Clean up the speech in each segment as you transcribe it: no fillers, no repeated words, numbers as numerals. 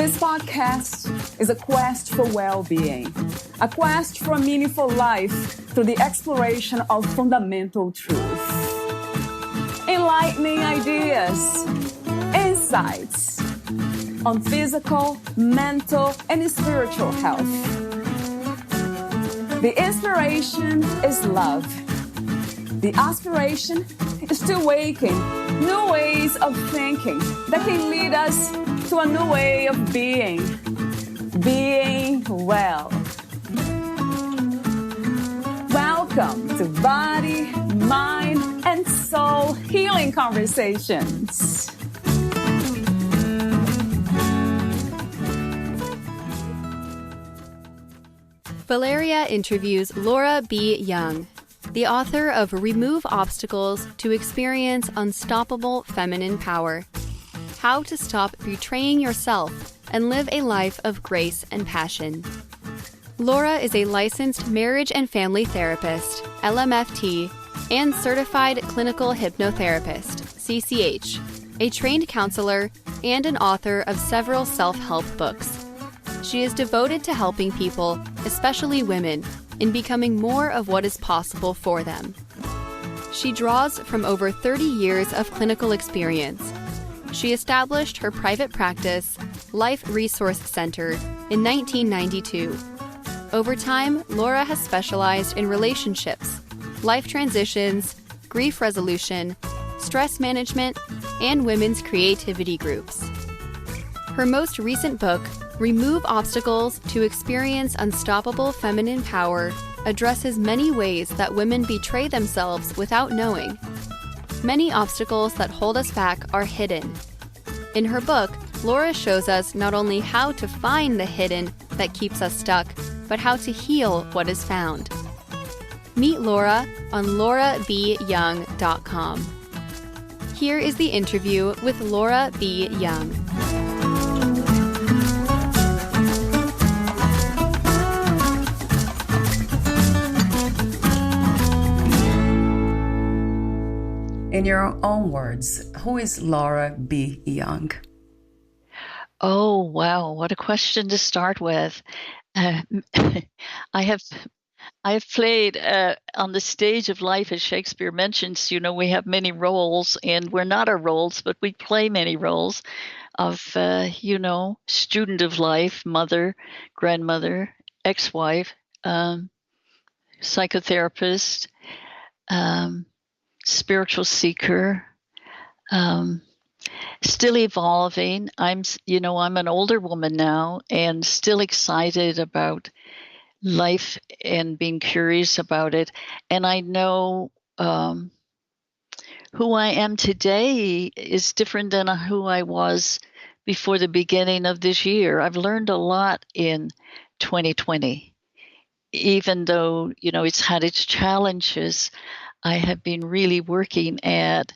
This podcast is a quest for well-being, a quest for a meaningful life through the exploration of fundamental truth. Enlightening ideas, insights on physical, mental, and spiritual health. The inspiration is love. The aspiration is to awaken new ways of thinking that can lead us to a new way of being well. Welcome to Body, Mind, and Soul Healing Conversations. Valeria interviews Laura B. Young, the author of Remove Obstacles to Experience Unstoppable Feminine Power. How to Stop Betraying Yourself and Live a Life of Grace and Passion. Laura is a licensed marriage and family therapist, LMFT, and certified clinical hypnotherapist, CCH, a trained counselor, and an author of several self-help books. She is devoted to helping people, especially women, in becoming more of what is possible for them. She draws from over 30 years of clinical experience. She established her private practice, Life Resource Center, in 1992. Over time, Laura has specialized in relationships, life transitions, grief resolution, stress management, and women's creativity groups. Her most recent book, Remove Obstacles to Experience Unstoppable Feminine Power, addresses many ways that women betray themselves without knowing. Many obstacles that hold us back are hidden. In her book, Laura shows us not only how to find the hidden that keeps us stuck, but how to heal what is found. Meet Laura on laurabyoung.com. Here is the interview with Laura B. Young. In your own words, who is Laura B. Young? Oh, wow. What a question to start with. I have played on the stage of life, as Shakespeare mentions, we have many roles, and we're not our roles, but we play many roles of, student of life, mother, grandmother, ex-wife, psychotherapist, spiritual seeker, still evolving. I'm an older woman now and still excited about life and being curious about it. And I know who I am today is different than who I was before the beginning of this year. I've learned a lot in 2020, even though, it's had its challenges. I have been really working at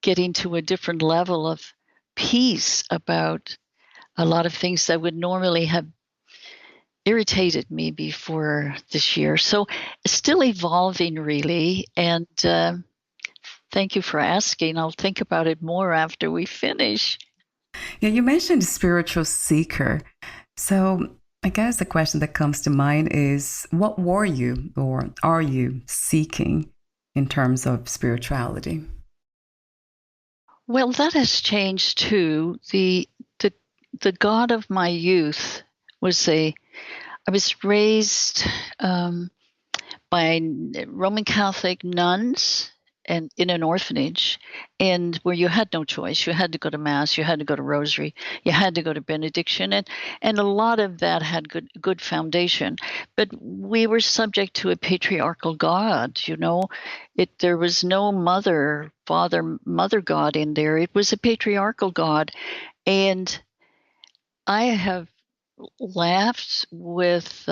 getting to a different level of peace about a lot of things that would normally have irritated me before this year. So still evolving, really. And thank you for asking. I'll think about it more after we finish. Yeah, you mentioned spiritual seeker. So I guess the question that comes to mind is, what were you or are you seeking in terms of spirituality? Well, that has changed too. The God of my youth I was raised by Roman Catholic nuns and in an orphanage, and where you had no choice. You had to go to Mass, you had to go to Rosary, you had to go to benediction, and a lot of that had good foundation. But we were subject to a patriarchal God. There was no mother God in there. It was a patriarchal God, and I have laughed with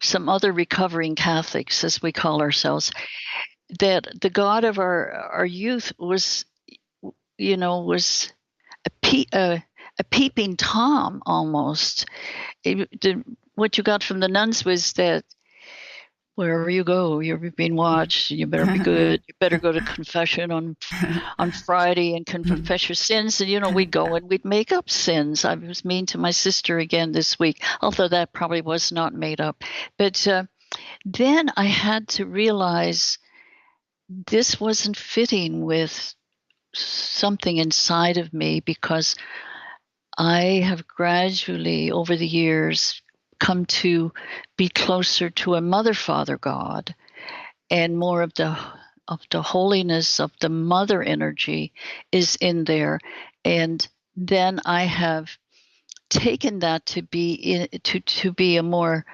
some other recovering Catholics, as we call ourselves, that the God of our youth was a peeping Tom almost. What you got from the nuns was that wherever you go, you're being watched. You better be good. You better go to confession on Friday and confess your sins. And we'd go and we'd make up sins. I was mean to my sister again this week, although that probably was not made up. But then I had to realize this wasn't fitting with something inside of me, because I have gradually over the years come to be closer to a mother father God, and more of the holiness of the mother energy is in there. And then I have taken that to be to be a more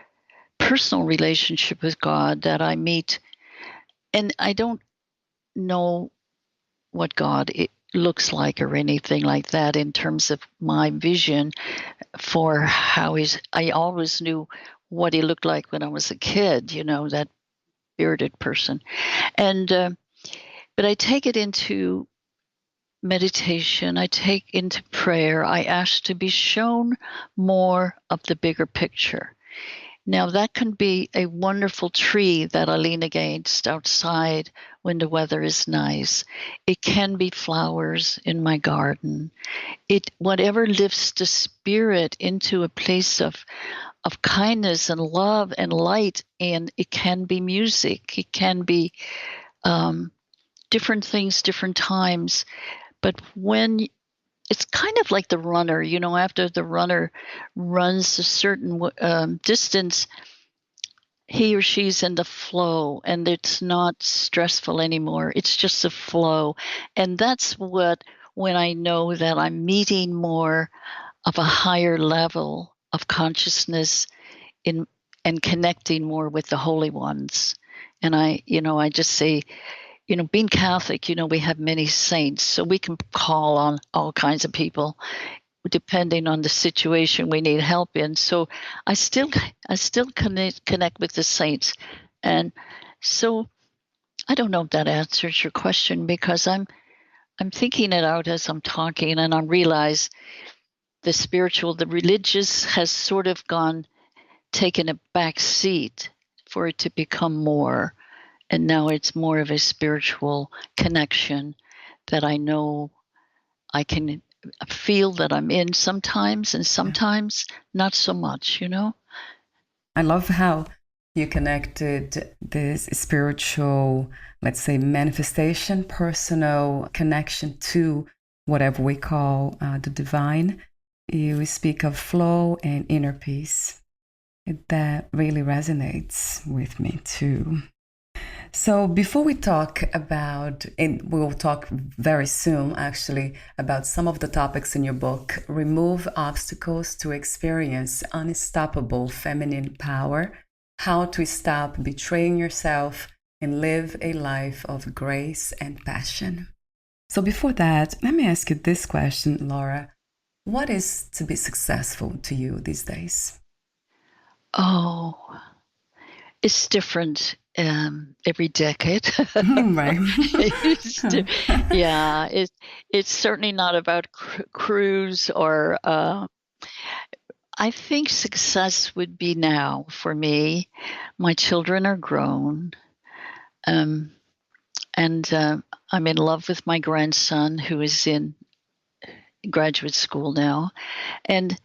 personal relationship with God that I meet. And I don't know what God looks like or anything like that in terms of my vision for how I always knew what he looked like when I was a kid, that bearded person. And but I take it into meditation, I take into prayer, I ask to be shown more of the bigger picture. Now, that can be a wonderful tree that I lean against outside when the weather is nice. It can be flowers in my garden. Whatever lifts the spirit into a place of kindness and love and light. And it can be music. It can be different things, different times. But when it's kind of like the runner, after the runner runs a certain distance, he or she's in the flow, and it's not stressful anymore. It's just a flow. And that's when I know that I'm meeting more of a higher level of consciousness and connecting more with the holy ones. And I just say, being Catholic, we have many saints, so we can call on all kinds of people depending on the situation we need help in. So I still connect with the saints. And so I don't know if that answers your question, because I'm thinking it out as I'm talking, and I realize the religious has sort of taken a back seat for it to become more. And now it's more of a spiritual connection that I know I can feel that I'm in sometimes, and sometimes not so much, I love how you connected this spiritual, let's say, manifestation, personal connection to whatever we call the divine. You speak of flow and inner peace. That really resonates with me too. So before we talk about, and we'll talk very soon actually, about some of the topics in your book, Remove Obstacles to Experience Unstoppable Feminine Power, How to Stop Betraying Yourself and Live a Life of Grace and Passion. So before that, let me ask you this question, Laura. What is to be successful to you these days? Oh, it's different every decade. Right. Yeah, it's certainly not about cruise or. I think success would be now for me. My children are grown, and I'm in love with my grandson, who is in graduate school now, and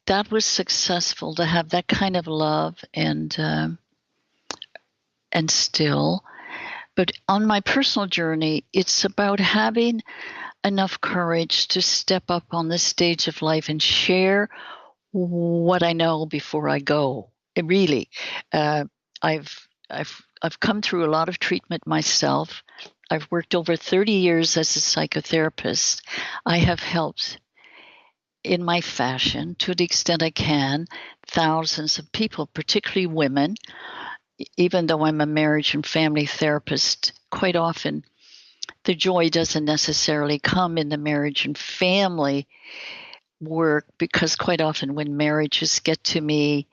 that was successful to have that kind of love and still. But on my personal journey, it's about having enough courage to step up on the stage of life and share what I know before I go. Really, I've come through a lot of treatment myself. I've worked over 30 years as a psychotherapist. I have helped in my fashion, to the extent I can, thousands of people, particularly women. Even though I'm a marriage and family therapist, quite often the joy doesn't necessarily come in the marriage and family work, because quite often when marriages get to me,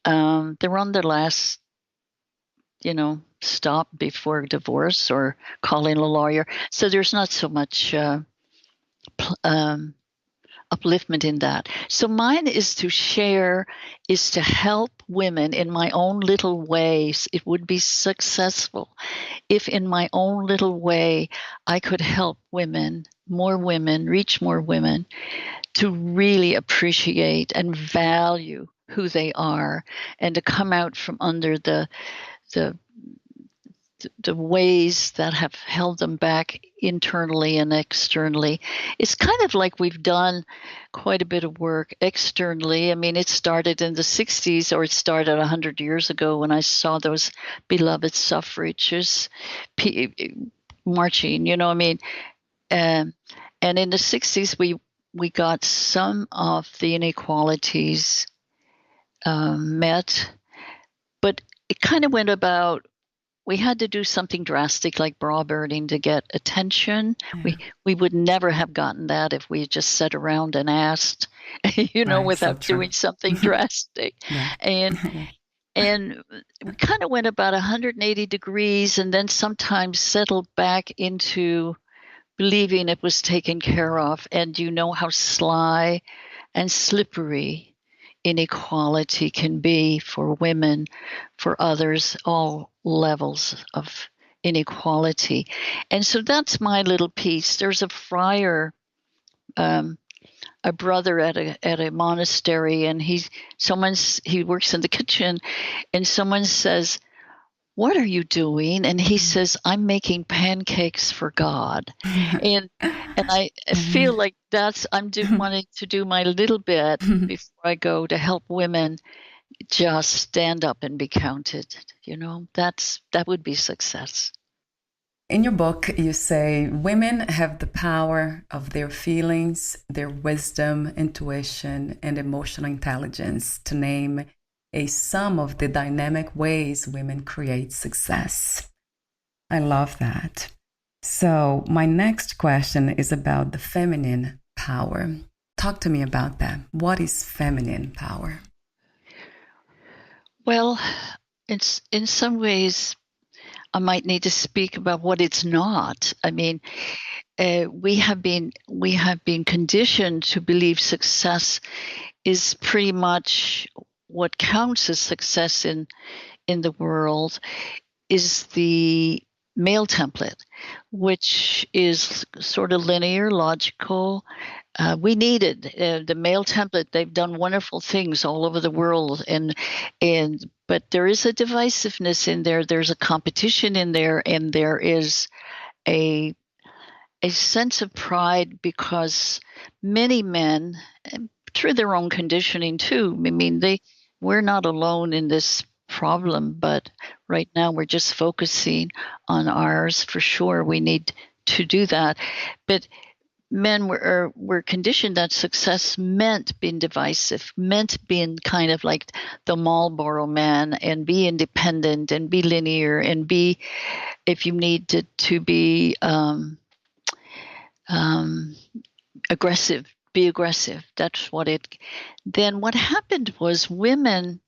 they're on their last, stop before divorce or calling a lawyer. So there's not so much upliftment in that. So mine is to share, is to help women in my own little ways. It would be successful if in my own little way I could help women, more women, reach more women to really appreciate and value who they are, and to come out from under the ways that have held them back internally and externally. It's kind of like we've done quite a bit of work externally. I mean, it started in the 60s, or it started 100 years ago when I saw those beloved suffragists marching, you know, I mean, and in the 60s, we got some of the inequalities met, but it kind of went about, we had to do something drastic like bra burning to get attention. Yeah. We would never have gotten that if we just sat around and asked, you know, Right, so without true. doing something drastic. Yeah. And we kind of went about 180 degrees, and then sometimes settled back into believing it was taken care of. And you know how sly and slippery inequality can be for women, for others, all levels of inequality. And so that's my little piece. There's a friar, a brother at a monastery, and he works in the kitchen, and someone says, "What are you doing?" And he says, "I'm making pancakes for God." And I feel like I'm wanting to do my little bit before I go to help women just stand up and be counted. You know, that would be success. In your book, you say women have the power of their feelings, their wisdom, intuition, and emotional intelligence, to name some of the dynamic ways women create success. I love that. So, my next question is about the feminine power. Talk to me about that. What is feminine power? Well, it's in some ways I might need to speak about what it's not. I mean, we have been conditioned to believe success is pretty much what counts as success in the world is the male template, which is sort of linear, logical. We needed the male template. They've done wonderful things all over the world, but there is a divisiveness in there. There's a competition in there, and there is a sense of pride because many men, through their own conditioning too. I mean, we're not alone in this problem, but right now we're just focusing on ours. For sure, we need to do that, but men were conditioned that success meant being divisive, meant being kind of like the Marlboro man, and be independent and be linear and be, if you needed to be aggressive, be aggressive. That's what it. Then what happened was women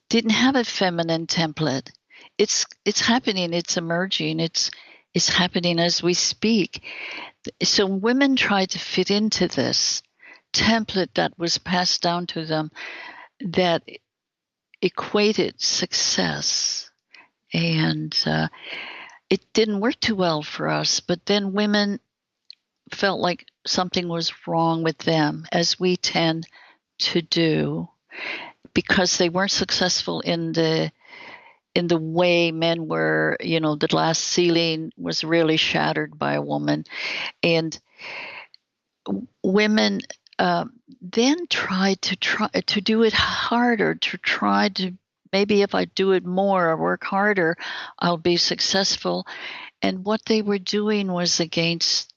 didn't have a feminine template. It's happening. It's emerging. It's happening as we speak. So women tried to fit into this template that was passed down to them that equated success. And it didn't work too well for us. But then women felt like something was wrong with them, as we tend to do, because they weren't successful in the way men were. You know, the glass ceiling was really shattered by a woman, and women then tried to do it harder, to try to, maybe if I do it more or work harder, I'll be successful. And what they were doing was against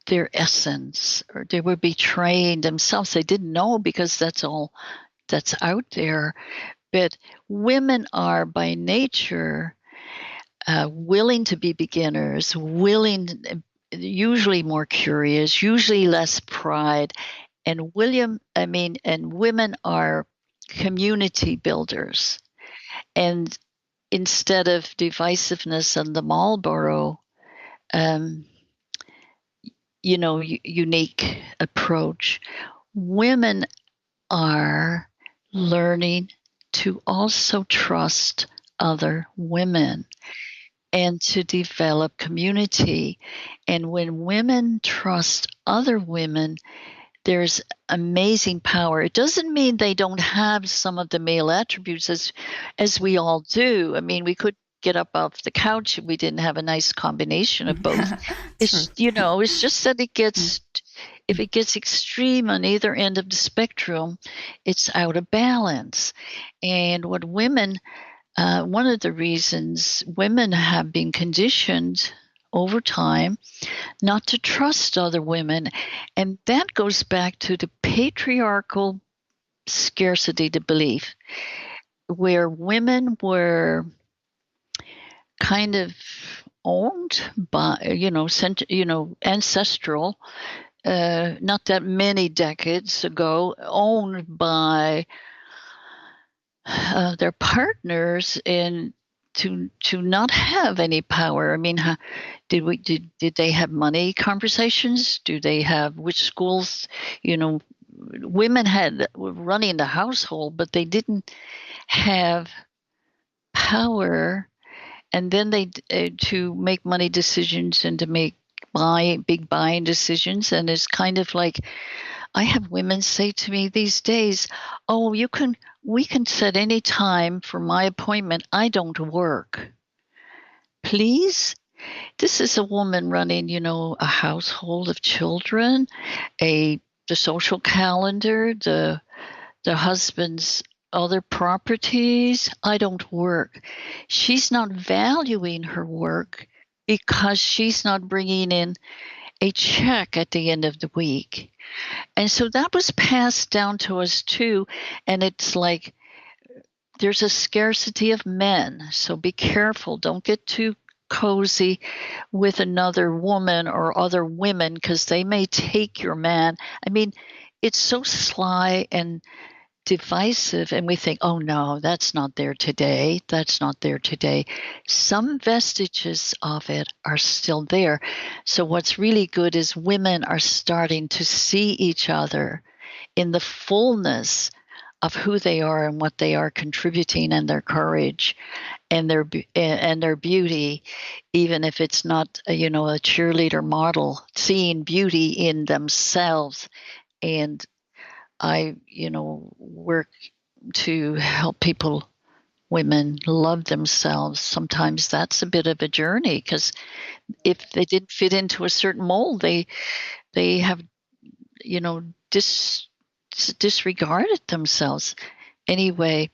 their essence, or they were betraying themselves. They didn't know, because that's all that's out there. But women are by nature willing to be beginners, usually more curious, usually less pride. And women are community builders. And instead of divisiveness and the Marlboro, unique approach. Women are learning to also trust other women and to develop community. And when women trust other women, there's amazing power. It doesn't mean they don't have some of the male attributes as we all do. I mean, we could get up off the couch if we didn't have a nice combination of both. True. It's just that if it gets extreme on either end of the spectrum, it's out of balance. And what women, one of the reasons women have been conditioned over time not to trust other women, and that goes back to the patriarchal scarcity to belief, where women were kind of owned by, ancestral, not that many decades ago, owned by their partners and to not have any power. I mean, did they have money conversations? Do they have which schools? Women were running the household, but they didn't have power. And then they to make money decisions and to make big buying decisions. And it's kind of like I have women say to me these days, "Oh, we can set any time for my appointment. I don't work." Please? This is a woman running, a household of children, the social calendar, the husband's other properties. I don't work. She's not valuing her work because she's not bringing in a check at the end of the week. And so that was passed down to us too. And it's like there's a scarcity of men. So be careful. Don't get too cozy with another woman or other women because they may take your man. I mean, it's so sly and divisive, and we think, oh no, that's not there today. That's not there today. Some vestiges of it are still there. So what's really good is women are starting to see each other in the fullness of who they are and what they are contributing, and their courage and their beauty, even if it's not a cheerleader model, seeing beauty in themselves. And I, work to help women love themselves. Sometimes that's a bit of a journey because if they didn't fit into a certain mold, they have, disregarded themselves. Anyway,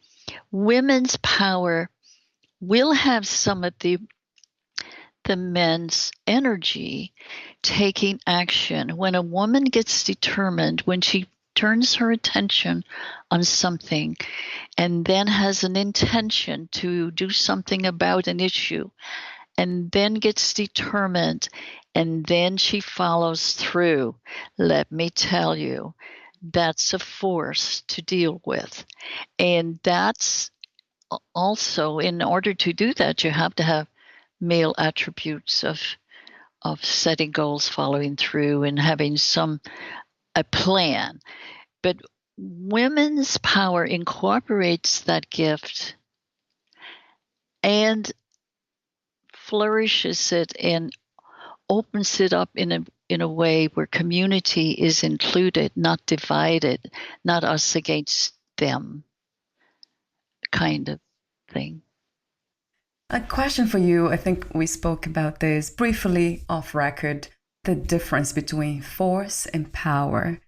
women's power will have some of the men's energy taking action. When a woman gets determined, when she turns her attention on something and then has an intention to do something about an issue and then gets determined and then she follows through, let me tell you, that's a force to deal with. And that's also, in order to do that, you have to have male attributes of setting goals, following through, and having a plan. But women's power incorporates that gift and flourishes it and opens it up in a way where community is included, not divided, not us against them kind of thing. A question for you. I think we spoke about this briefly off record, the difference between force and power.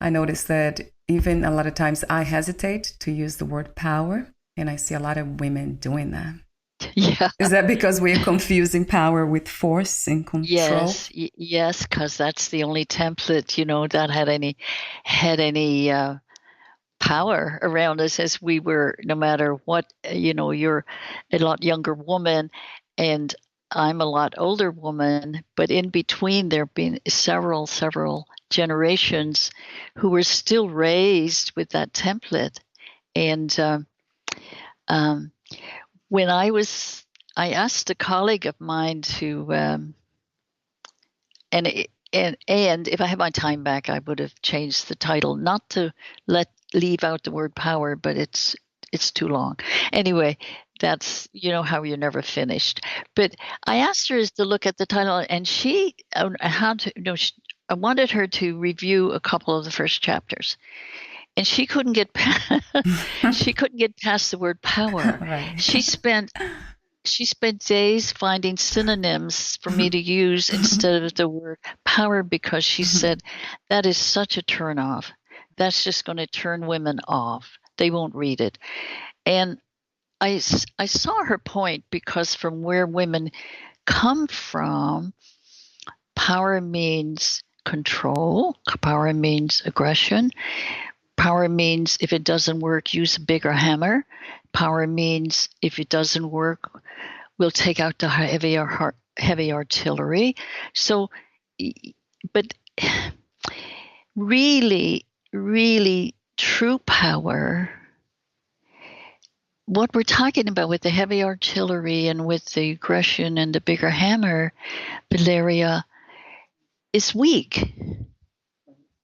I noticed that even a lot of times I hesitate to use the word power, and I see a lot of women doing that. Yeah. Is that because we're confusing power with force and control? Yes, because that's the only template, that had any power around us as we were, no matter what, you're a lot younger woman and I'm a lot older woman, but in between there have been several generations who were still raised with that template. And when I asked a colleague of mine to, and and if I had my time back, I would have changed the title, not to leave out the word power, but it's too long. Anyway, that's how you're never finished. But I asked her to look at the title, and she I wanted her to review a couple of the first chapters, and she couldn't get past the word power. Right. She spent days finding synonyms for me to use instead of the word power, because she said that is such a turn off. That's just going to turn women off. They won't read it. And I saw her point, because from where women come from, power means control. Power means aggression. Power means if it doesn't work, use a bigger hammer. Power means if it doesn't work, we'll take out the heavy artillery. So, but really, really true power, what we're talking about with the heavy artillery and with the aggression and the bigger hammer, Valeria, is weak.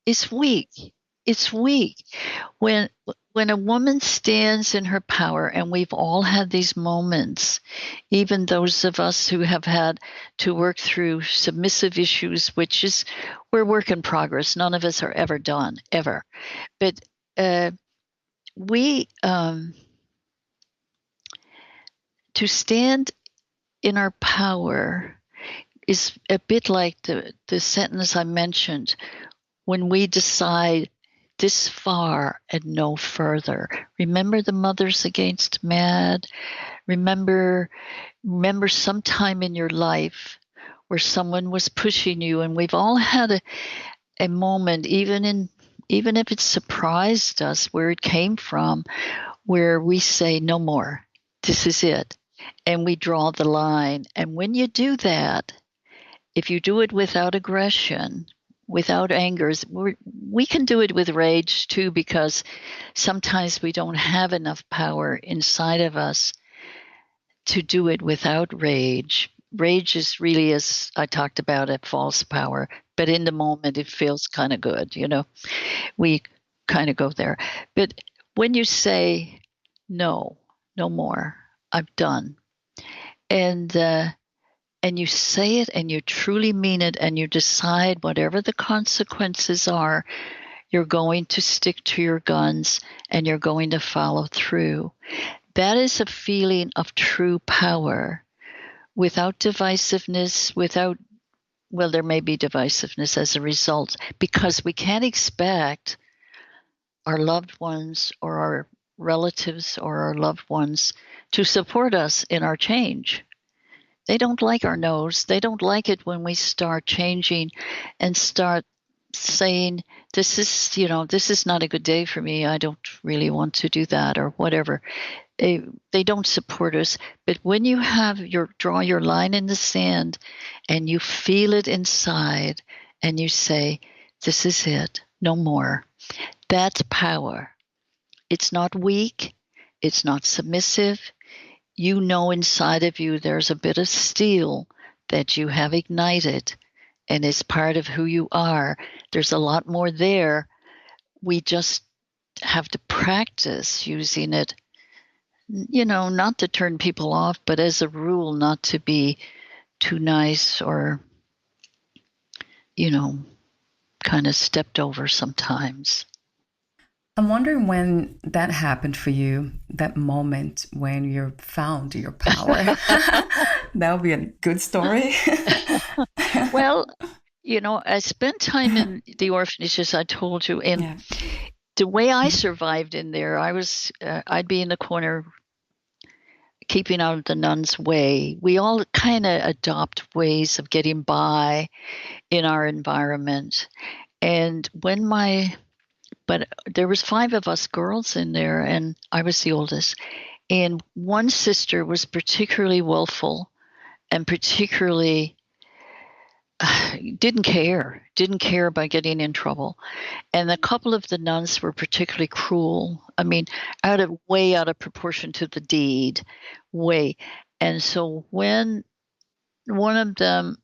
It's weak. It's weak. When a woman stands in her power, and we've all had these moments, even those of us who have had to work through submissive issues, which is, we're work in progress. None of us are ever done, ever. But we, to stand in our power is a bit like the sentence I mentioned, when we decide this far and no further. Remember the Mothers Against MAD? Remember some time in your life where someone was pushing you, and we've all had a moment, even if it surprised us where it came from, where we say, no more, this is it. And we draw the line. And when you do that, if you do it without aggression, without anger, we can do it with rage too, because sometimes we don't have enough power inside of us to do it without rage. Rage is really, as I talked about, a false power, but in the moment it feels kind of good, we kind of go there. But when you say, no more, I'm done, and you say it and you truly mean it, and you decide whatever the consequences are, you're going to stick to your guns and you're going to follow through. That is a feeling of true power, without divisiveness, there may be divisiveness as a result, because we can't expect our loved ones or our relatives or our loved ones to support us in our change. They don't like our no's. They don't like it when we start changing and start saying, this is not a good day for me. I don't really want to do that, or whatever. They don't support us. But when you draw your line in the sand and you feel it inside and you say, this is it, no more, that's power. It's not weak. It's not submissive. You know inside of you there's a bit of steel that you have ignited, and it's part of who you are. There's a lot more there. We just have to practice using it, not to turn people off, but as a rule, not to be too nice or, kind of stepped over sometimes. I'm wondering when that happened for you, that moment when you found your power. That would be a good story. Well, I spent time in the orphanages, I told you, and the way I survived in there, I'd be in the corner keeping out of the nuns' way. We all kind of adopt ways of getting by in our environment. And but there was 5 of us girls in there, and I was the oldest. And one sister was particularly willful and particularly didn't care about getting in trouble. And a couple of the nuns were particularly cruel. I mean, way out of proportion to the deed, way. And so when one of them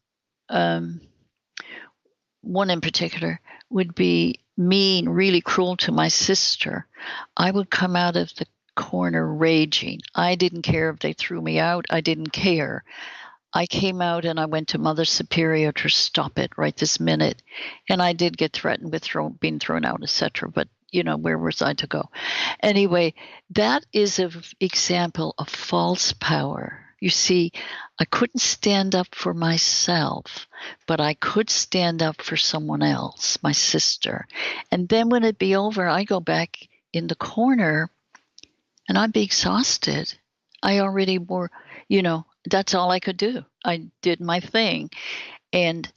one in particular would be mean, really cruel to my sister, I would come out of the corner raging. I didn't care if they threw me out. I didn't care. I came out and I went to Mother Superior to stop it right this minute. And I did get threatened with being thrown out, etc. But, where was I to go? Anyway, that is an example of false power. You see, I couldn't stand up for myself, but I could stand up for someone else, my sister. And then when it'd be over, I go back in the corner and I'd be exhausted. I already were, that's all I could do. I did my thing. And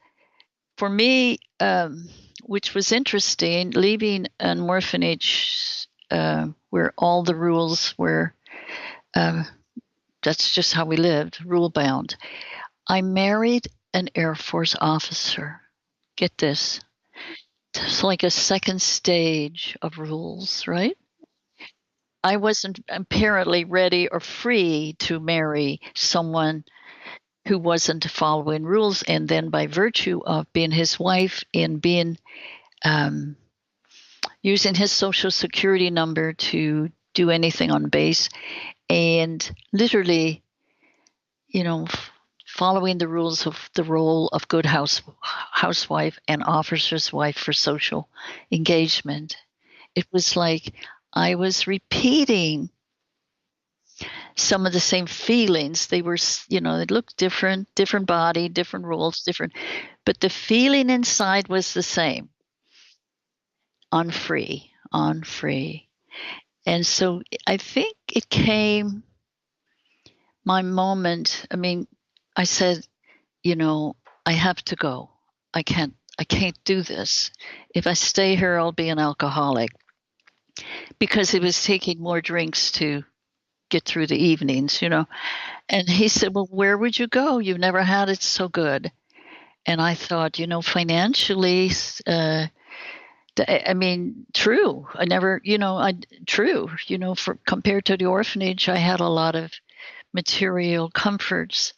for me, which was interesting, leaving an orphanage where all the rules were, that's just how we lived, rule-bound. I married an Air Force officer. Get this. It's like a second stage of rules, right? I wasn't apparently ready or free to marry someone who wasn't following rules. And then by virtue of being his wife and being using his social security number to do anything on base and literally, following the rules of the role of good housewife and officer's wife for social engagement. It was like I was repeating some of the same feelings. They were, they looked different body, different rules, different, but the feeling inside was the same. Unfree. And so I think it came my moment. I mean, I said, I have to go. I can't do this. If I stay here, I'll be an alcoholic. Because it was taking more drinks to get through the evenings, And he said, well, where would you go? You've never had it so good. And I thought, financially, true. I never, for compared to the orphanage, I had a lot of material comforts.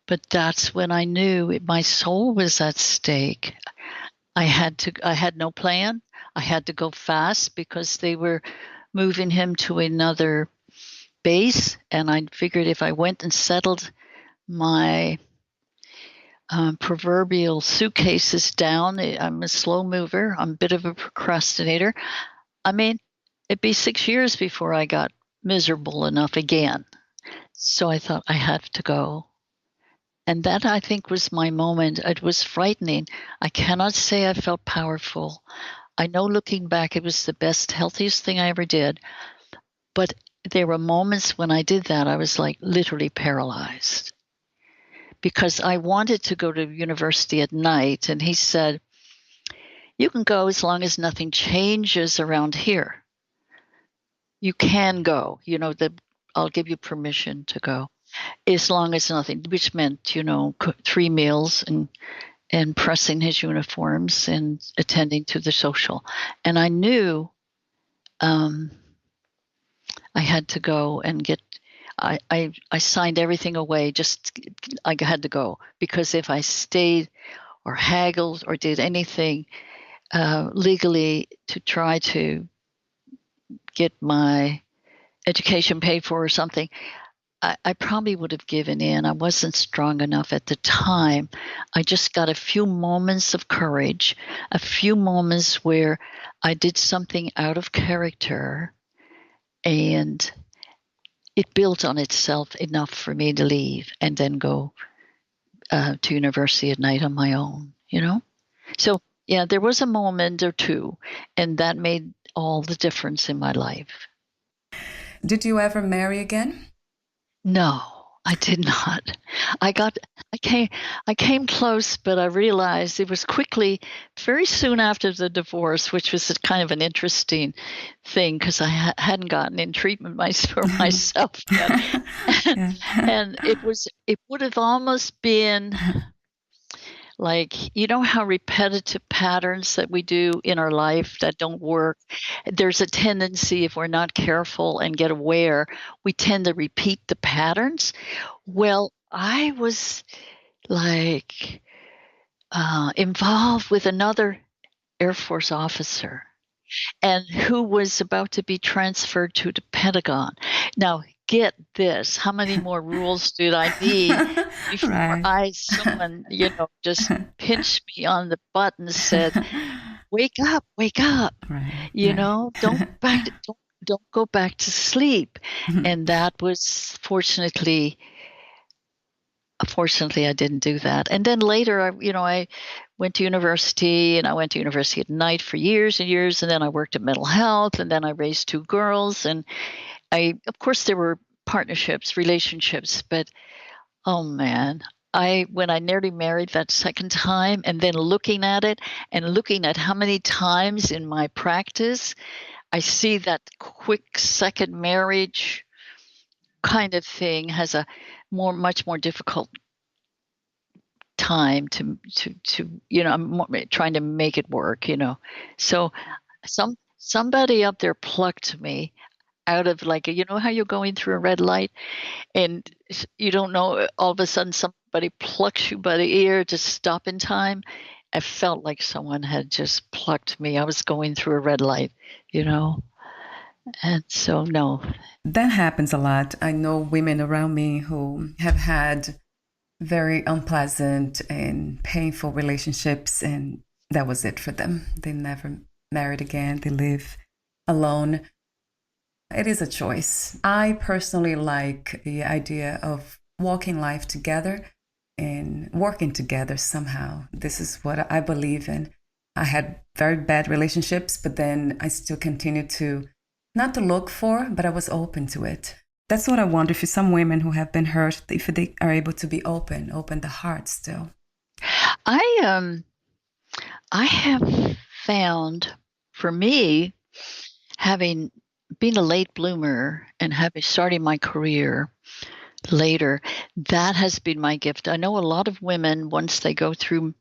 But that's when I knew my soul was at stake. I had no plan. I had to go fast because they were moving him to another base. And I figured if I went and settled my proverbial suitcases down, I'm a slow mover. I'm a bit of a procrastinator. I mean, it'd be 6 years before I got miserable enough again. So I thought I have to go. And that, I think, was my moment. It was frightening. I cannot say I felt powerful. I know looking back, it was the best, healthiest thing I ever did. But there were moments when I did that, I was like literally paralyzed. Because I wanted to go to university at night. And he said, you can go as long as nothing changes around here. You can go. I'll give you permission to go. As long as nothing, which meant, 3 meals and pressing his uniforms and attending to the social. And I knew I had to go and I signed everything away. I had to go because if I stayed or haggled or did anything legally to try to get my education paid for or something, I probably would have given in. I wasn't strong enough at the time. I just got a few moments of courage, a few moments where I did something out of character, and it built on itself enough for me to leave and then go to university at night on my own, So, yeah, there was a moment or two, and that made all the difference in my life. Did you ever marry again? No, I did not. I came close, but I realized it was quickly, very soon after the divorce, which was kind of an interesting thing because I hadn't gotten in treatment for myself yet. And it would have almost been like, how repetitive patterns that we do in our life that don't work, there's a tendency, if we're not careful and get aware, we tend to repeat the patterns. Well, I was like, involved with another Air Force officer, and who was about to be transferred to the Pentagon. Now, get this, how many more rules did I need before Right. someone, just pinched me on the butt and said, wake up, Right, right. don't go back to sleep. And that was fortunately, I didn't do that. And then later, I went to university, and I went to university at night for years and years. And then I worked at mental health, and then I raised two girls. And of course, there were partnerships, relationships, but oh man, when I nearly married that second time, and then looking at it and looking at how many times in my practice I see that quick second marriage kind of thing has a much more difficult time to I'm trying to make it work. So somebody up there plucked me out of, like, how you're going through a red light and you don't know, all of a sudden somebody plucks you by the ear to stop in time. I felt like someone had just plucked me. I was going through a red light, and so no. That happens a lot. I know women around me who have had very unpleasant and painful relationships, and that was it for them. They never married again. They live alone. It is a choice. I personally like the idea of walking life together and working together somehow. This is what I believe in. I had very bad relationships, but then I still continued to, not to look for, but I was open to it. That's what I wonder, if some women who have been hurt, if they are able to be open the heart still. I have found, for me, having been a late bloomer and starting my career later, that has been my gift. I know a lot of women, once they go through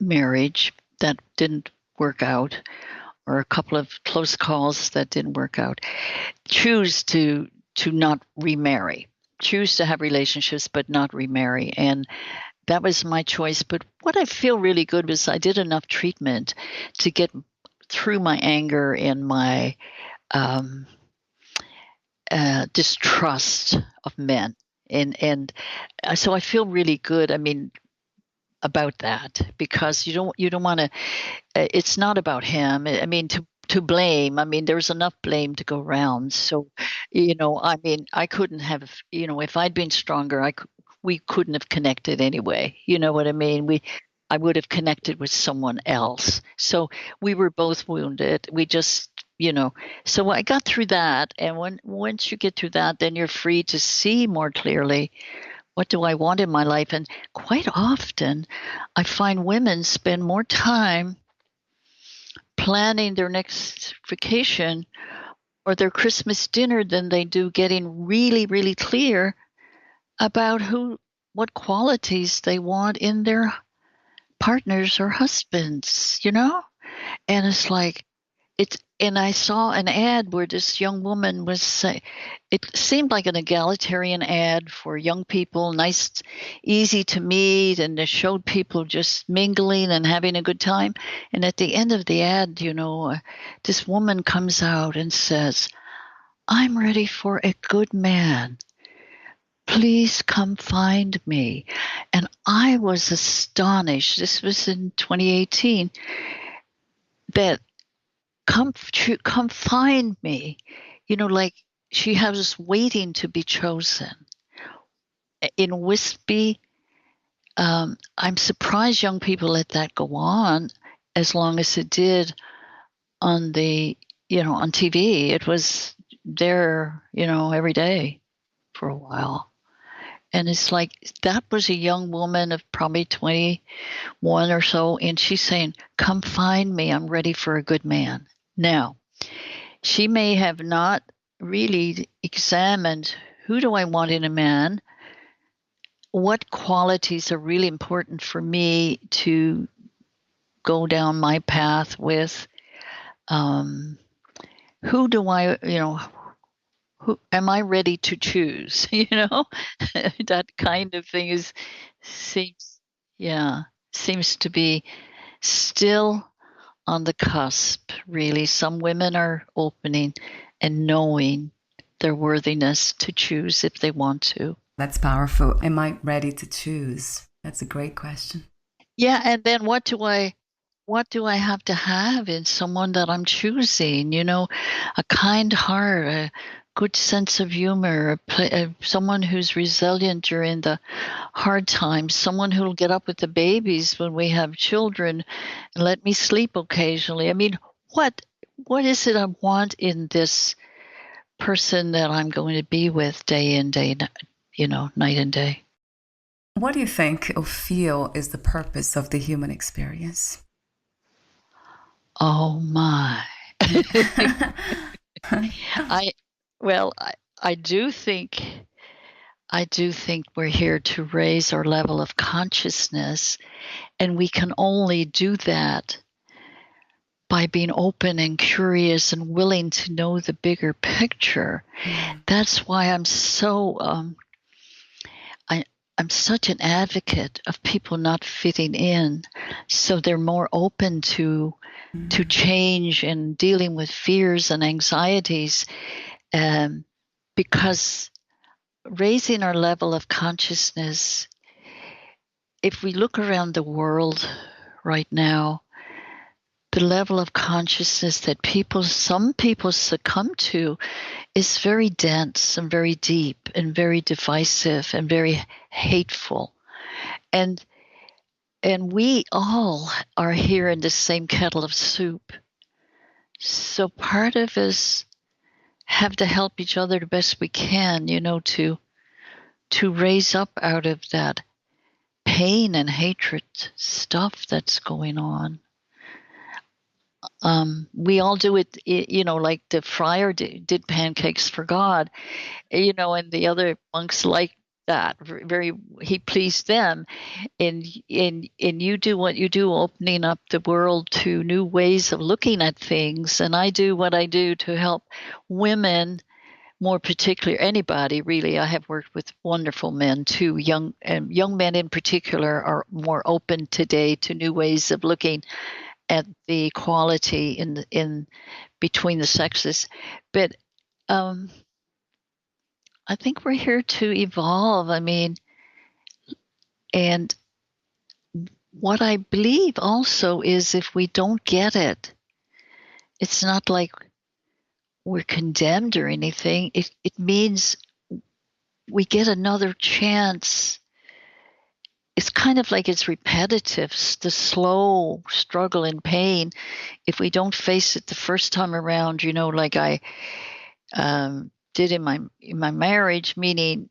marriage that didn't work out, or a couple of close calls that didn't work out, choose to not remarry, choose to have relationships but not remarry. And that was my choice. But what I feel really good was I did enough treatment to get through my anger and my distrust of men. And so I feel really good, about that, because you don't want to, it's not about him. To blame, there's enough blame to go around. So, I couldn't have, if I'd been stronger, we couldn't have connected anyway. You know what I mean? I would have connected with someone else. So we were both wounded. We just, so I got through that. And once you get through that, then you're free to see more clearly, what do I want in my life? And quite often I find women spend more time planning their next vacation or their Christmas dinner than they do getting really, really clear about what qualities they want in their partners or husbands, And it's like, and I saw an ad where this young woman was saying, it seemed like an egalitarian ad for young people, nice, easy to meet, and it showed people just mingling and having a good time. And at the end of the ad, this woman comes out and says, "I'm ready for a good man. Please come find me." And I was astonished. This was in 2018. That come find me, like she was waiting to be chosen. In wispy, I'm surprised young people let that go on as long as it did on the, on TV. It was there, every day for a while. And it's like, that was a young woman of probably 21 or so, and she's saying, "Come find me. I'm ready for a good man." Now, she may have not really examined, who do I want in a man? What qualities are really important for me to go down my path with? Who do I, who am I ready to choose? That kind of thing seems, yeah. seems to be still on the cusp, really. Some women are opening and knowing their worthiness to choose if they want to. That's powerful. Am I ready to choose? That's a great question. Yeah, and then what do I have to have in someone that I'm choosing? You know, a kind heart, a good sense of humor, someone who's resilient during the hard times, someone who'll get up with the babies when we have children and let me sleep occasionally. I mean, what is it I want in this person that I'm going to be with day in, night and day? What do you think or feel is the purpose of the human experience? Oh my. I well, I do think we're here to raise our level of consciousness, and we can only do that by being open and curious and willing to know the bigger picture. That's why I'm so I'm such an advocate of people not fitting in, so they're more open to change and dealing with fears and anxieties, because raising our level of consciousness, if we look around the world right now, the level of consciousness that some people succumb to is very dense and very deep and very divisive and very hateful. And we all are here in the same kettle of soup. So part of us have to help each other the best we can, to raise up out of that pain and hatred stuff that's going on. We all do it, like the friar did pancakes for God, and the other monks like that. He pleased them, and you do what you do, opening up the world to new ways of looking at things, and I do what I do to help women, more particularly anybody really. I have worked with wonderful men too. Young men in particular are more open today to new ways of looking at the equality in between the sexes. But I think we're here to evolve. I mean, and what I believe also is if we don't get it, it's not like we're condemned or anything. It means we get another chance. It's kind of like it's repetitive, the slow struggle and pain. If we don't face it the first time around, like I did in my marriage, meaning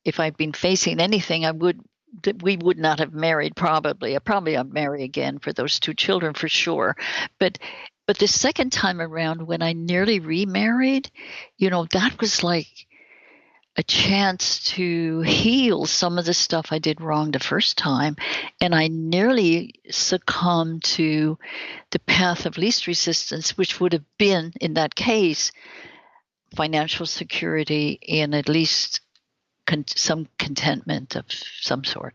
if I'd been facing anything, we would not have married probably. I'd marry again for those 2 children for sure. But the second time around when I nearly remarried, that was like a chance to heal some of the stuff I did wrong the first time. And I nearly succumbed to the path of least resistance, which would have been, in that case, financial security and at least some contentment of some sort,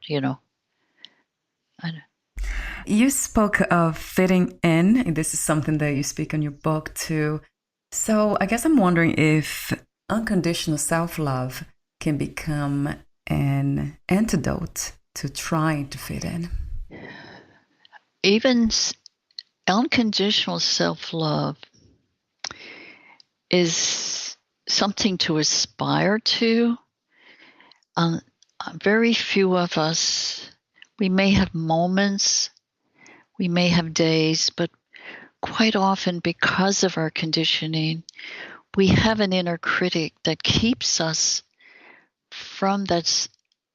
You spoke of fitting in, and this is something that you speak in your book too. So I guess I'm wondering if unconditional self-love can become an antidote to trying to fit in. Even unconditional self-love is something to aspire to. Very few of us, we may have moments, we may have days, but quite often because of our conditioning, we have an inner critic that keeps us from that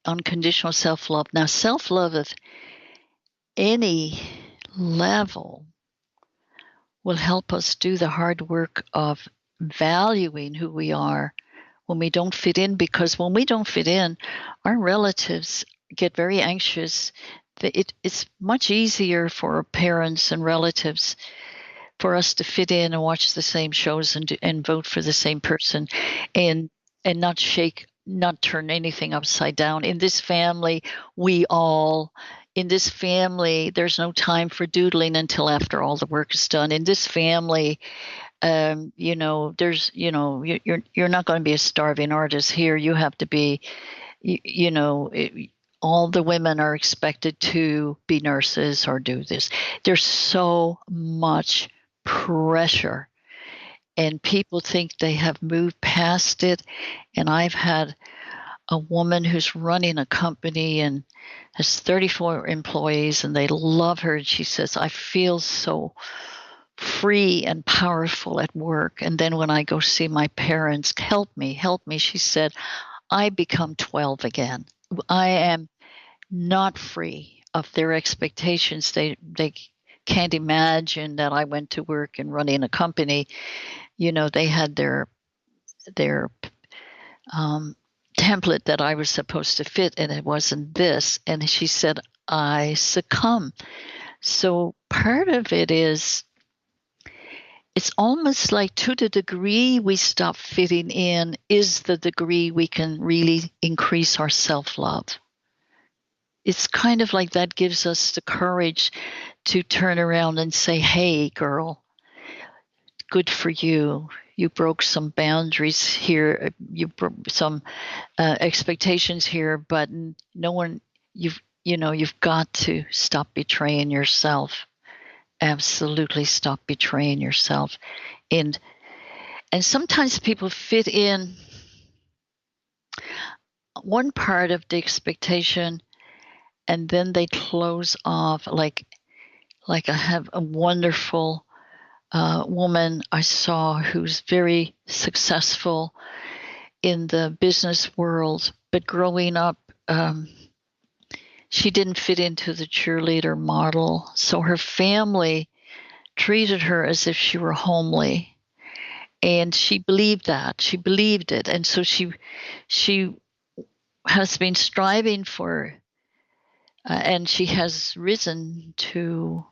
unconditional self-love. Now, self-love of any level will help us do the hard work of valuing who we are when we don't fit in, because when we don't fit in, our relatives get very anxious. It's much easier for our parents and relatives for us to fit in and watch the same shows and vote for the same person and not turn anything upside down. In this family, we all, in this family, there's no time for doodling until after all the work is done. In this family, there's, you're not going to be a starving artist here. You have to be, all the women are expected to be nurses or do this. There's so much pressure, and people think they have moved past it. And I've had a woman who's running a company and has 34 employees, and they love her. And she says, I feel so free and powerful at work. And then when I go see my parents, help me. She said, I become 12 again. I am not free of their expectations. They can't imagine that I went to work and running a company. They had their template that I was supposed to fit, and it wasn't this. And she said, I succumb. So part of it is, it's almost like, to the degree we stop fitting in is the degree we can really increase our self-love. It's kind of like that gives us the courage to turn around and say, hey, girl, good for you. You broke some boundaries here. You broke some expectations here, but no one, you've got to stop betraying yourself. Absolutely stop betraying yourself. And sometimes people fit in one part of the expectation, and then they close off. Like I have a wonderful woman I saw who's very successful in the business world, but growing up, she didn't fit into the cheerleader model. So her family treated her as if she were homely. And she believed that. She believed it. And so she has been striving for, and she has risen to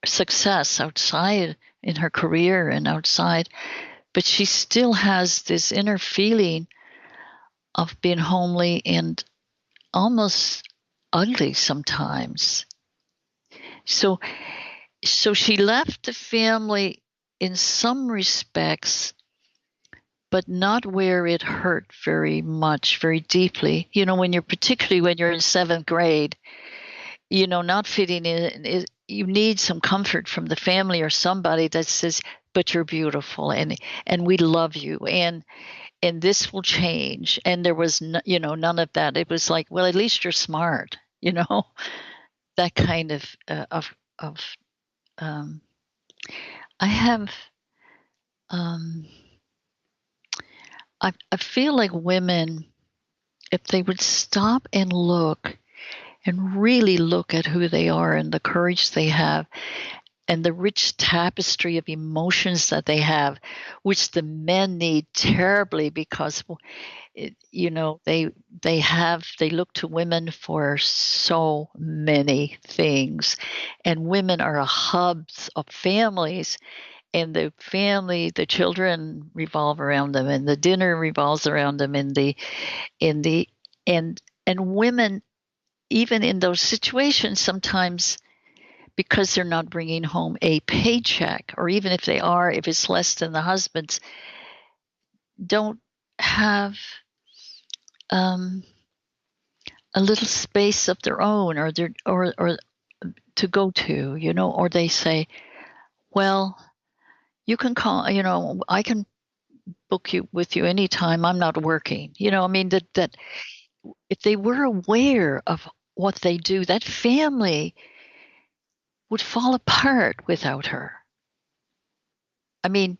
success outside in her career and outside. But she still has this inner feeling of being homely and almost ugly sometimes. So she left the family in some respects, but not where it hurt very much, very deeply. Particularly when you're in 7th grade, not fitting in, you need some comfort from the family or somebody that says, but you're beautiful and we love you and this will change. And there was none of that. It was like, well, at least you're smart, that kind of I have I feel like women, if they would stop and look and really look at who they are and the courage they have and the rich tapestry of emotions that they have, which the men need terribly because, they look to women for so many things. And women are hubs of families. And the children revolve around them, and the dinner revolves around them, and women, even in those situations, sometimes because they're not bringing home a paycheck, or even if they are, if it's less than the husband's, don't have a little space of their own, or to go to, or they say, well, you can call, I can book you with you anytime. I'm not working. That if they were aware of what they do, that family would fall apart without her. They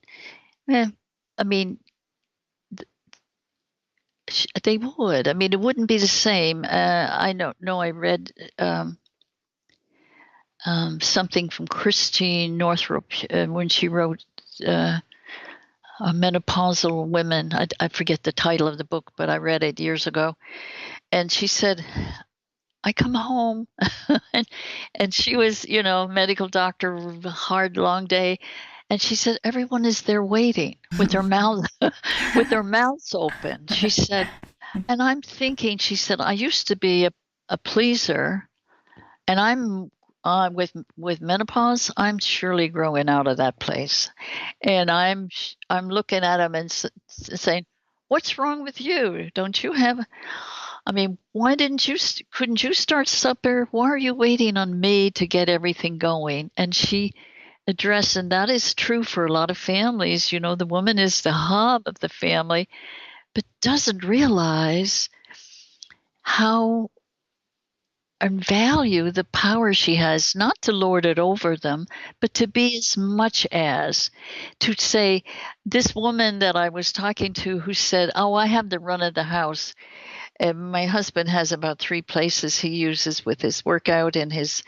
would. It wouldn't be the same. I don't know. I read something from Christine Northrup when she wrote Menopausal Women. I forget the title of the book, but I read it years ago. And she said, I come home and she was, medical doctor, hard, long day. And she said, everyone is there waiting with their mouths open. She said, and I'm thinking, she said, I used to be a pleaser, and I'm with menopause, I'm surely growing out of that place, and I'm looking at him and saying, "What's wrong with you? Don't you have? I mean, why couldn't you start supper? Why are you waiting on me to get everything going?" And she addressed, and that is true for a lot of families. You know, the woman is the hub of the family, but doesn't realize how and value the power she has, not to lord it over them, but to be as much as to say, this woman that I was talking to who said, "Oh, I have the run of the house. And my husband has about 3 places he uses with his workout and his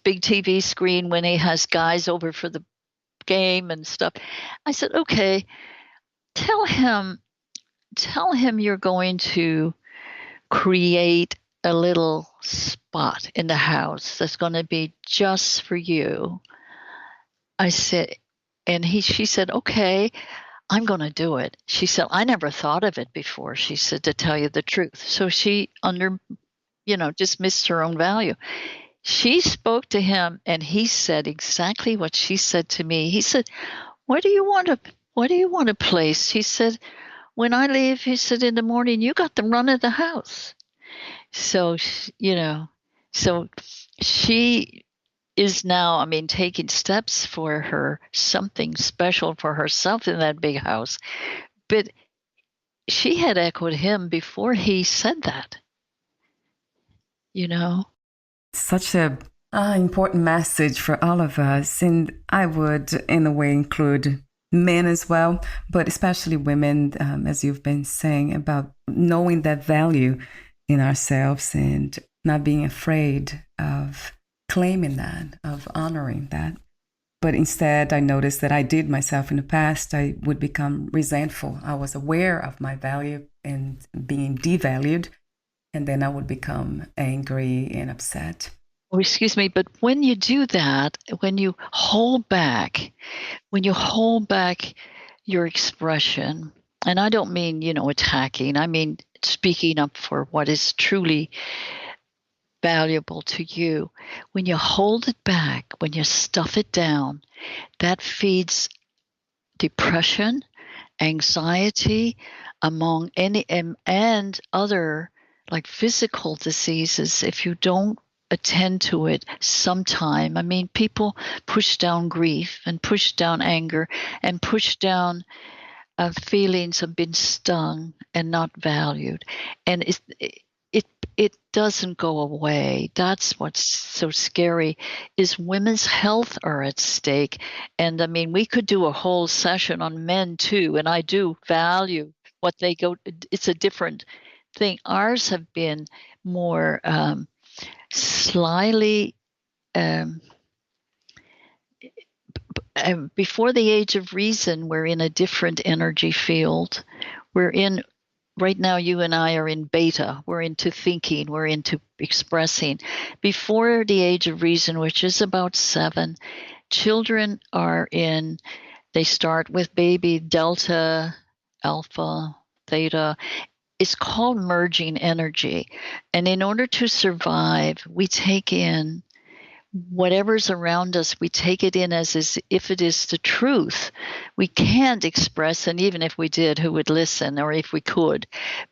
big TV screen when he has guys over for the game and stuff." I said, "Okay, tell him you're going to create a little spot in the house that's going to be just for you." I said, and she said, "Okay, I'm going to do it." She said, "I never thought of it before." She said, "To tell you the truth." So she dismissed her own value. She spoke to him, and he said exactly what she said to me. He said, What do you want to place?" He said, "When I leave," he said, "in the morning, you got the run of the house." So, so she is now, I mean, taking steps for her, something special for herself in that big house. But she had echoed him before he said that, you know? Such a important message for all of us. And I would, in a way, include men as well, but especially women, as you've been saying, about knowing that value in ourselves and not being afraid of claiming that, of honoring that. But instead, I noticed that I did myself in the past. I would become resentful. I was aware of my value and being devalued, and then I would become angry and upset. Oh, excuse me, but when you do that, when you hold back your expression, and I don't mean, attacking, I mean speaking up for what is truly valuable to you. When you hold it back, when you stuff it down, that feeds depression, anxiety among any and other like physical diseases if you don't attend to it sometime. I mean, people push down grief and push down anger and push down feelings of being stung and not valued, and it doesn't go away. That's what's so scary, is women's health are at stake. And I mean, we could do a whole session on men too, and I do value what they go. It's a different thing. Ours have been more slyly before the age of reason. We're in a different energy field. We're in right now, you and I are in beta. We're into thinking. We're into expressing. Before the age of reason, which is about 7, children they start with baby delta, alpha, theta. It's called merging energy. And in order to survive, we take in whatever's around us, we take it in as if it is the truth. We can't express, and even if we did, who would listen, or if we could,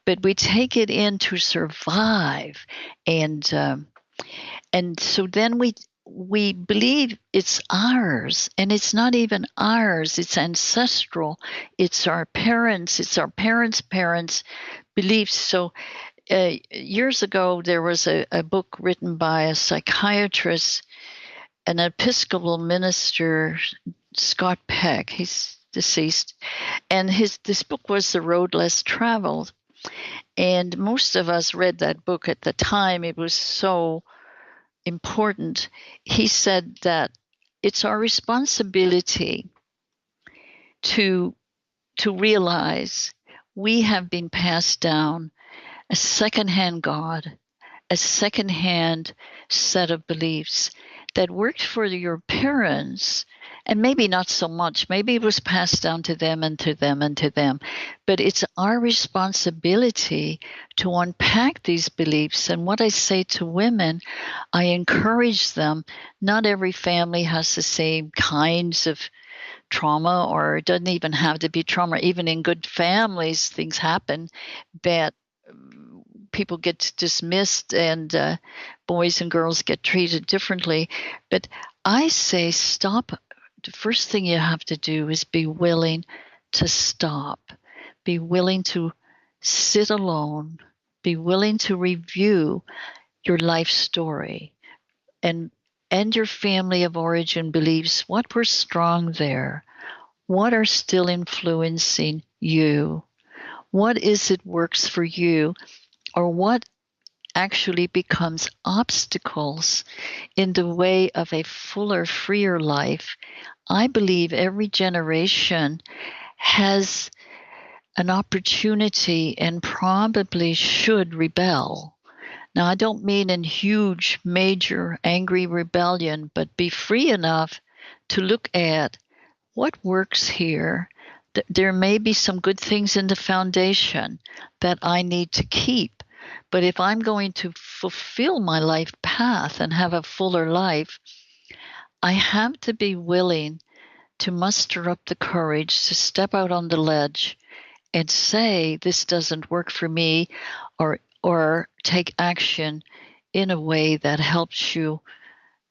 but we take it in to survive. And so then we believe it's ours, and it's not even ours. It's ancestral. It's our parents' parents' beliefs. So years ago, there was a book written by a psychiatrist, an Episcopal minister, Scott Peck. He's deceased. And this book was The Road Less Traveled. And most of us read that book at the time. It was so important. He said that it's our responsibility to realize we have been passed down a secondhand God, a secondhand set of beliefs that worked for your parents And maybe not so much. Maybe it was passed down to them and to them and to them. But it's our responsibility to unpack these beliefs. And what I say to women, I encourage them. Not every family has the same kinds of trauma, or it doesn't even have to be trauma. Even in good families, things happen that people get dismissed, and boys and girls get treated differently. But I say stop. The first thing you have to do is be willing to stop. Be willing to sit alone. Be willing to review your life story and your family of origin beliefs. What were strong there? What are still influencing you? What is it works for you? Or what actually becomes obstacles in the way of a fuller, freer life? I believe every generation has an opportunity and probably should rebel. Now, I don't mean in huge, major, angry rebellion, but be free enough to look at what works here. There may be some good things in the foundation that I need to keep. But if I'm going to fulfill my life path and have a fuller life, I have to be willing to muster up the courage to step out on the ledge and say, this doesn't work for me, or take action in a way that helps you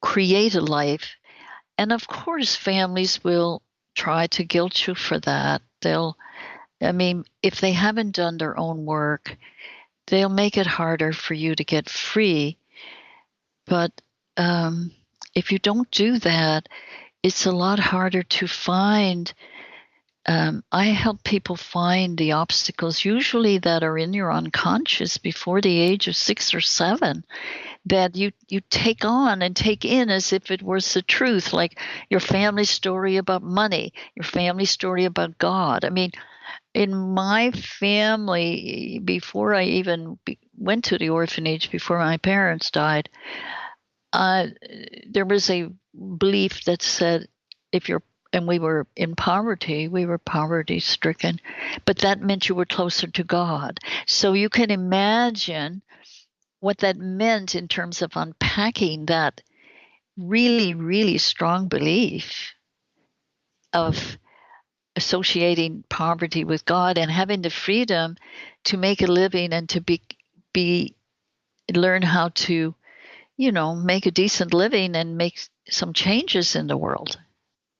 create a life. And of course, families will try to guilt you for that. If they haven't done their own work, they'll make it harder for you to get free. But if you don't do that, it's a lot harder to find. I help people find the obstacles, usually that are in your unconscious before the age of 6 or 7, that you take on and take in as if it was the truth, like your family story about money, your family story about God. In my family, before I even went to the orphanage, before my parents died, there was a belief that said, and we were in poverty, we were poverty stricken, but that meant you were closer to God. So you can imagine what that meant in terms of unpacking that really, really strong belief of associating poverty with God and having the freedom to make a living and to learn how to, make a decent living and make some changes in the world.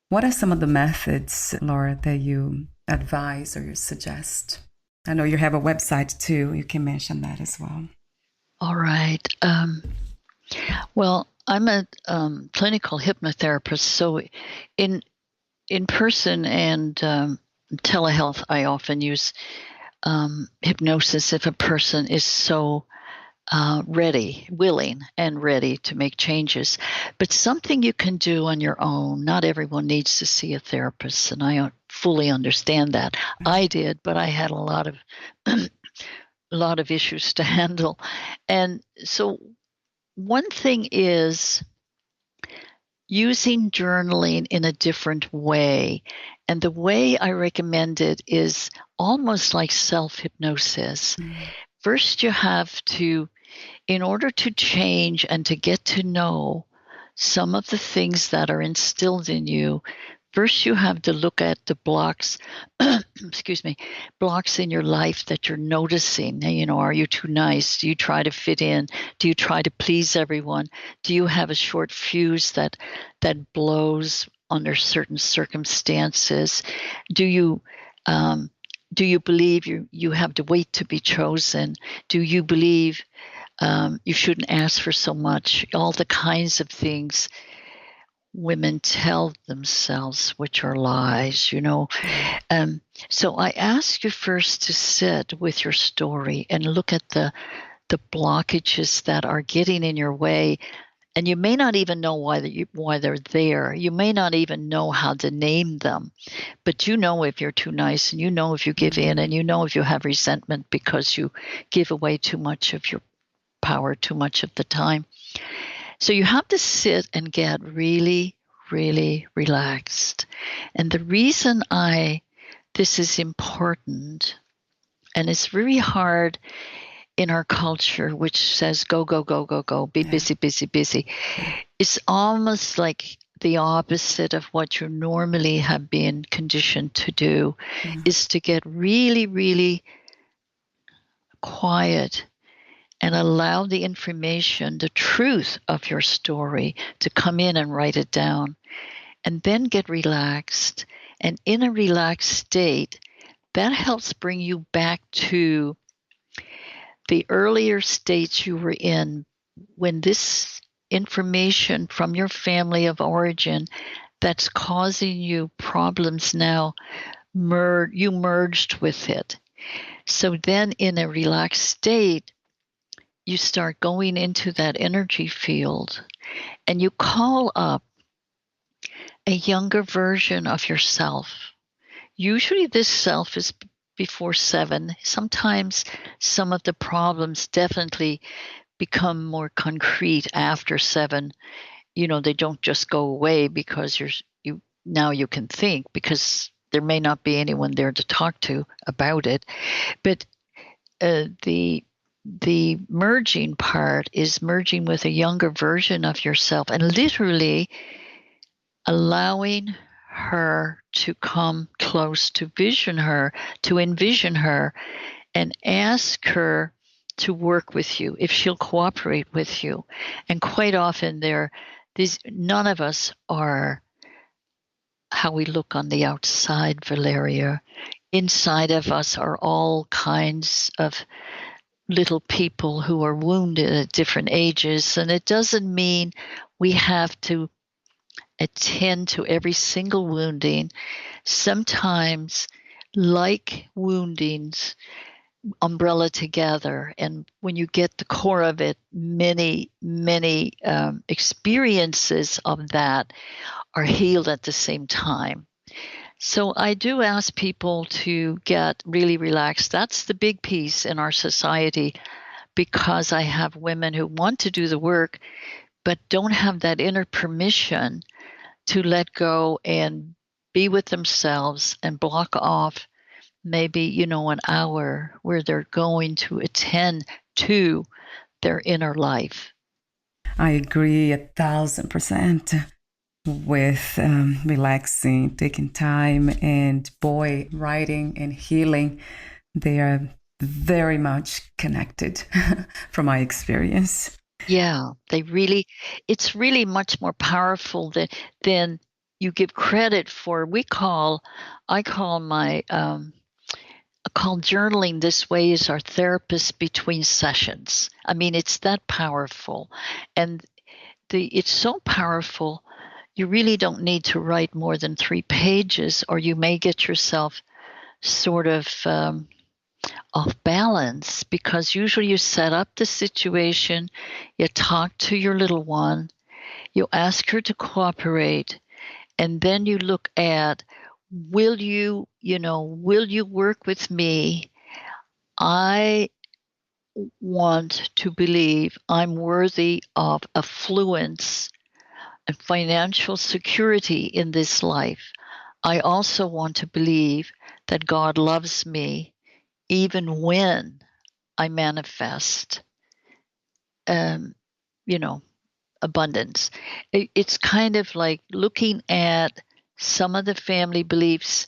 What are some of the methods, Laura, that you advise or you suggest? I know you have a website too. You can mention that as well. All right. Well, I'm a clinical hypnotherapist, so in person and telehealth, I often use hypnosis if a person is so willing and ready to make changes. But something you can do on your own. Not everyone needs to see a therapist, and I fully understand that. I did, but I had a lot of issues to handle. And so one thing is using journaling in a different way. And the way I recommend it is almost like self-hypnosis. First, you have to, in order to change and to get to know some of the things that are instilled in you, first you have to look at the blocks, blocks in your life that you're noticing. Are you too nice? Do you try to fit in? Do you try to please everyone? Do you have a short fuse that blows under certain circumstances? Do you believe you have to wait to be chosen? Do you believe you shouldn't ask for so much? All the kinds of things women tell themselves, which are lies, So I ask you first to sit with your story and look at the blockages that are getting in your way. And you may not even know why they're there. You may not even know how to name them. But you know if you're too nice, and you know if you give in, and you know if you have resentment because you give away too much of your power too much of the time. So you have to sit and get really, really relaxed. And the reason this is important, and it's very hard in our culture, which says go, go, go, go, go, be busy, busy, busy. It's almost like the opposite of what you normally have been conditioned to do, is to get really, really quiet and allow the information, the truth of your story, to come in and write it down, and then get relaxed. And in a relaxed state, that helps bring you back to the earlier states you were in, when this information from your family of origin that's causing you problems now, you merged with it. So then in a relaxed state, you start going into that energy field and you call up a younger version of yourself. Usually this self is before 7. Sometimes some of the problems definitely become more concrete after 7. They don't just go away because now you can think, because there may not be anyone there to talk to about it. But the merging part is merging with a younger version of yourself and literally allowing her to come close, to envision her, and ask her to work with you, if she'll cooperate with you. And quite often none of us are how we look on the outside, Valeria. Inside of us are all kinds of little people who are wounded at different ages. And it doesn't mean we have to attend to every single wounding. Sometimes, like woundings, umbrella together, and when you get the core of it, many experiences of that are healed at the same time. So I do ask people to get really relaxed. That's the big piece in our society, because I have women who want to do the work but don't have that inner permission to let go and be with themselves and block off maybe, an hour where they're going to attend to their inner life. I agree 1,000% with relaxing, taking time, and boy, writing and healing, they are very much connected from my experience. Yeah, it's really much more powerful than you give credit for. I call journaling this way is our therapist between sessions. I mean, it's that powerful. And it's so powerful, you really don't need to write more than 3 pages, or you may get yourself sort of off balance, because usually you set up the situation, you talk to your little one, you ask her to cooperate, and then you look at, will you work with me? I want to believe I'm worthy of affluence and financial security in this life. I also want to believe that God loves me even when I manifest, abundance. It's kind of like looking at some of the family beliefs.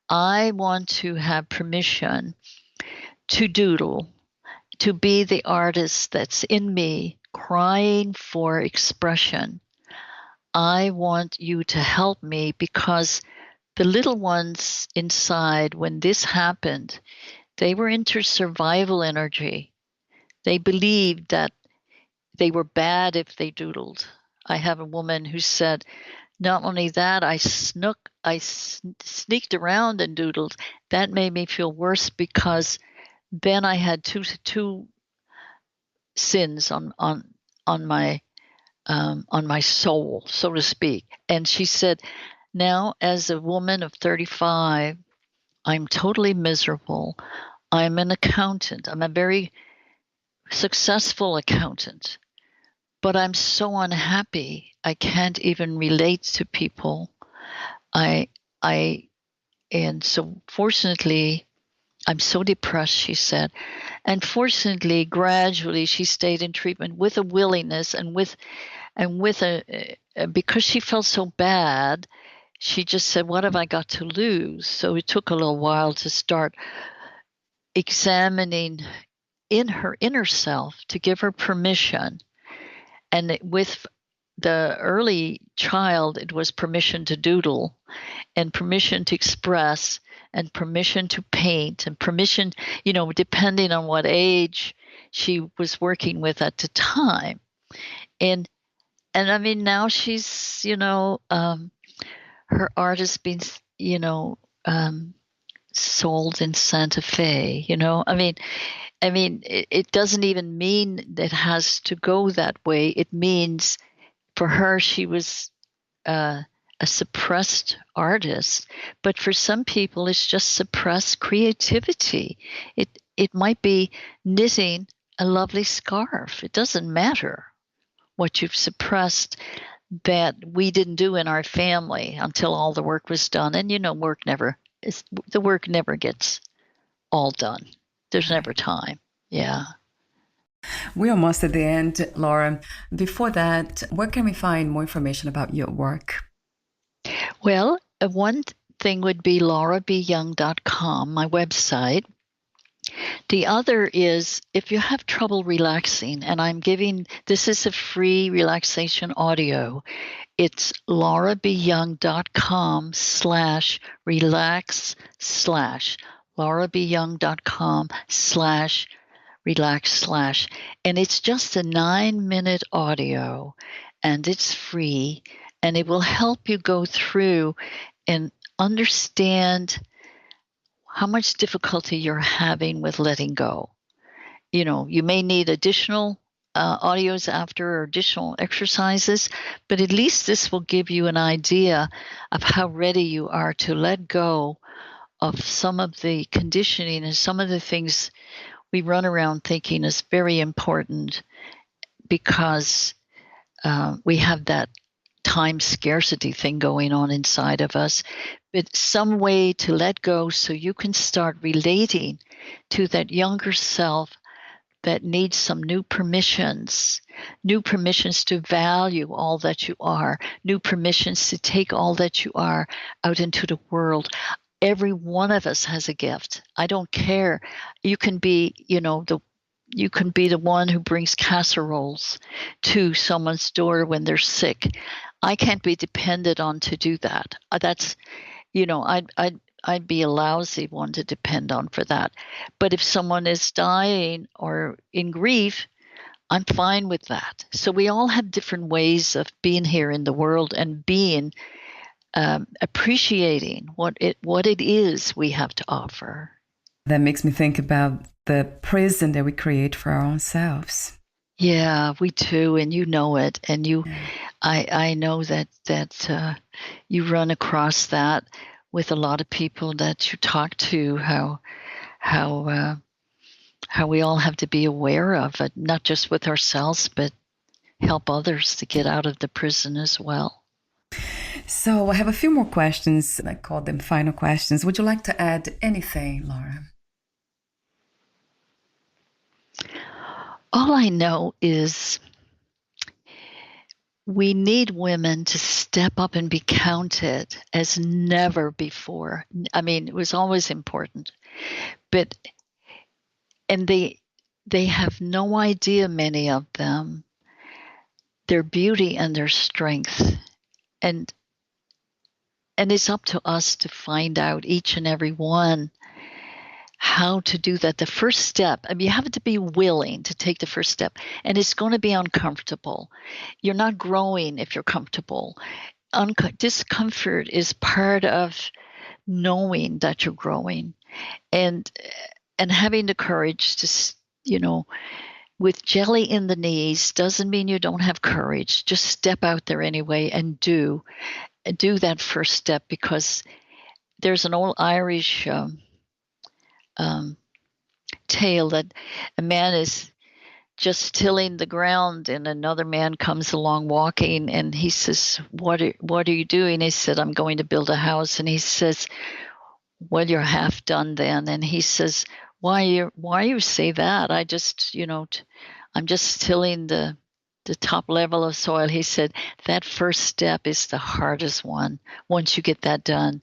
I want to have permission to doodle, to be the artist that's in me, crying for expression. I want you to help me, because the little ones inside, when this happened, they were into survival energy. They believed that they were bad if they doodled. I have a woman who said, not only that, I sneaked around and doodled. That made me feel worse, because then I had two sins on my soul, so to speak. And she said, now as a woman of 35, I'm totally miserable. I'm an accountant. I'm a very successful accountant. but I'm so unhappy. I can't even relate to people. I, and so fortunately, I'm so depressed, she said. And fortunately, gradually, she stayed in treatment with a willingness and with because she felt so bad, she just said, what have I got to lose? So it took a little while to start examining in her inner self to give her permission. And with the early child, it was permission to doodle and permission to express and permission to paint and permission, depending on what age she was working with at the time. And I mean, now she's, her art has been, sold in Santa Fe. It doesn't even mean that it has to go that way. It means for her, she was a suppressed artist, but for some people, it's just suppressed creativity. It might be knitting a lovely scarf. It doesn't matter what you've suppressed that we didn't do in our family until all the work was done. And the work never gets all done. There's never time. Yeah. We're almost at the end, Laura. Before that, where can we find more information about your work? Well, one thing would be laurabyoung.com, my website. The other is if you have trouble relaxing, and this is a free relaxation audio. It's laurabyoung.com/relax/ laurabyoung.com/relax/, and it's just a 9-minute audio, and it's free, and it will help you go through and understand how much difficulty you're having with letting go. You may need additional audios after or additional exercises, but at least this will give you an idea of how ready you are to let go of some of the conditioning and some of the things we run around thinking is very important because we have that time scarcity thing going on inside of us, but some way to let go so you can start relating to that younger self that needs some new permissions to value all that you are, new permissions to take all that you are out into the world. Every one of us has a gift. I don't care. You can be, you can be the one who brings casseroles to someone's door when they're sick. I can't be depended on to do that. That's, I'd be a lousy one to depend on for that. But if someone is dying or in grief, I'm fine with that. So we all have different ways of being here in the world and being appreciating what it is we have to offer. That makes me think about the prison that we create for our own selves. Yeah, we do, and you know it, and I know that you run across that with a lot of people that you talk to. How we all have to be aware of it, not just with ourselves, but help others to get out of the prison as well. So I have a few more questions. I call them final questions. Would you like to add anything, Laura? All I know is we need women to step up and be counted as never before. I mean, it was always important, and they have no idea, many of them, their beauty and their strength. And it's up to us to find out, each and every one, how to do that. The first step, you have to be willing to take the first step, and it's going to be uncomfortable. You're not growing if you're comfortable. Discomfort is part of knowing that you're growing, and having the courage to, with jelly in the knees doesn't mean you don't have courage. Just step out there anyway and do that first step, because there's an old Irish tale that a man is just tilling the ground, and another man comes along walking, and he says, what are you doing? He said, I'm going to build a house. And he says, well, you're half done then. And he says, why you say that? I just, I'm just tilling the top level of soil. He said, that first step is the hardest one. Once you get that done,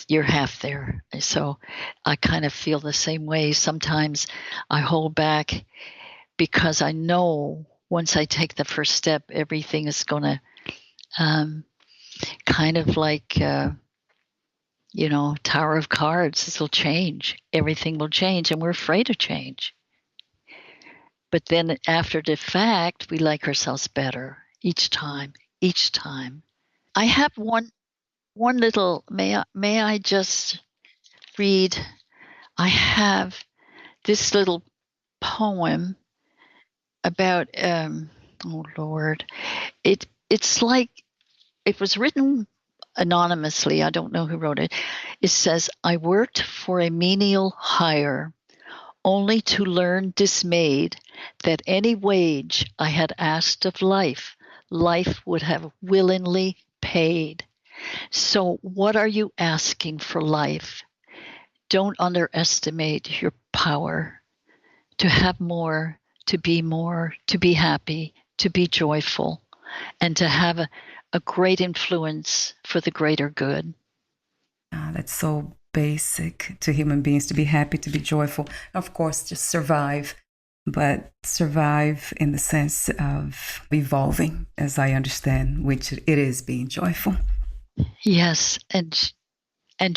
you're half there. So I kind of feel the same way. Sometimes I hold back because I know once I take the first step, everything is going to kind of like, Tower of Cards, this will change. Everything will change, and we're afraid of change. But then after the fact, we like ourselves better each time. I have one little, may I just read? I have this little poem about, oh Lord, it's like, it was written anonymously. I don't know who wrote it. It says, I worked for a menial hire, only to learn dismayed that any wage I had asked of life would have willingly paid. So what are you asking for life? Don't underestimate your power to have more, to be happy, to be joyful, and to have a great influence for the greater good. That's so basic to human beings, to be happy, to be joyful. Of course, just survive, but survive in the sense of evolving, as I understand, which it is being joyful. Yes, and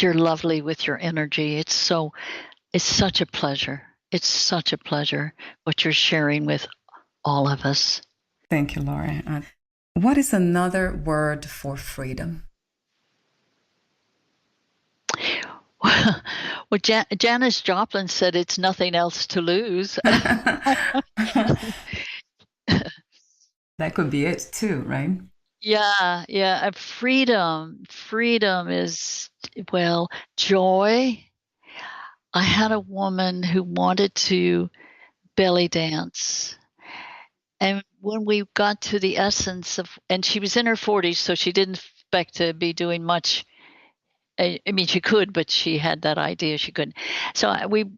you're lovely with your energy. It's such a pleasure. It's such a pleasure what you're sharing with all of us. Thank you, Laura. What is another word for freedom? Well, Janis Joplin said it's nothing else to lose. That could be it too, right? Yeah. Freedom is, well, joy. I had a woman who wanted to belly dance. And when we got to the essence of, and she was in her 40s, so she didn't expect to be doing much. I mean, she could, but she had that idea she couldn't. So we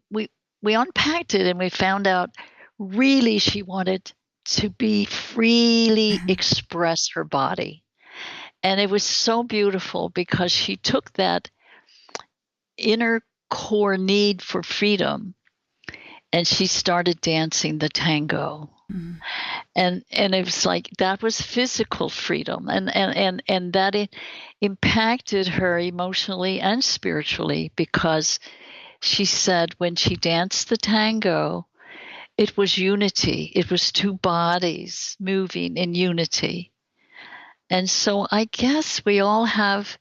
unpacked it, and we found out really she wanted to be freely express her body. And it was so beautiful because she took that inner core need for freedom and she started dancing the tango. Mm. And it was like, that was physical freedom, and that it impacted her emotionally and spiritually, because she said when she danced the tango, it was unity. It was two bodies moving in unity. And so I guess we all have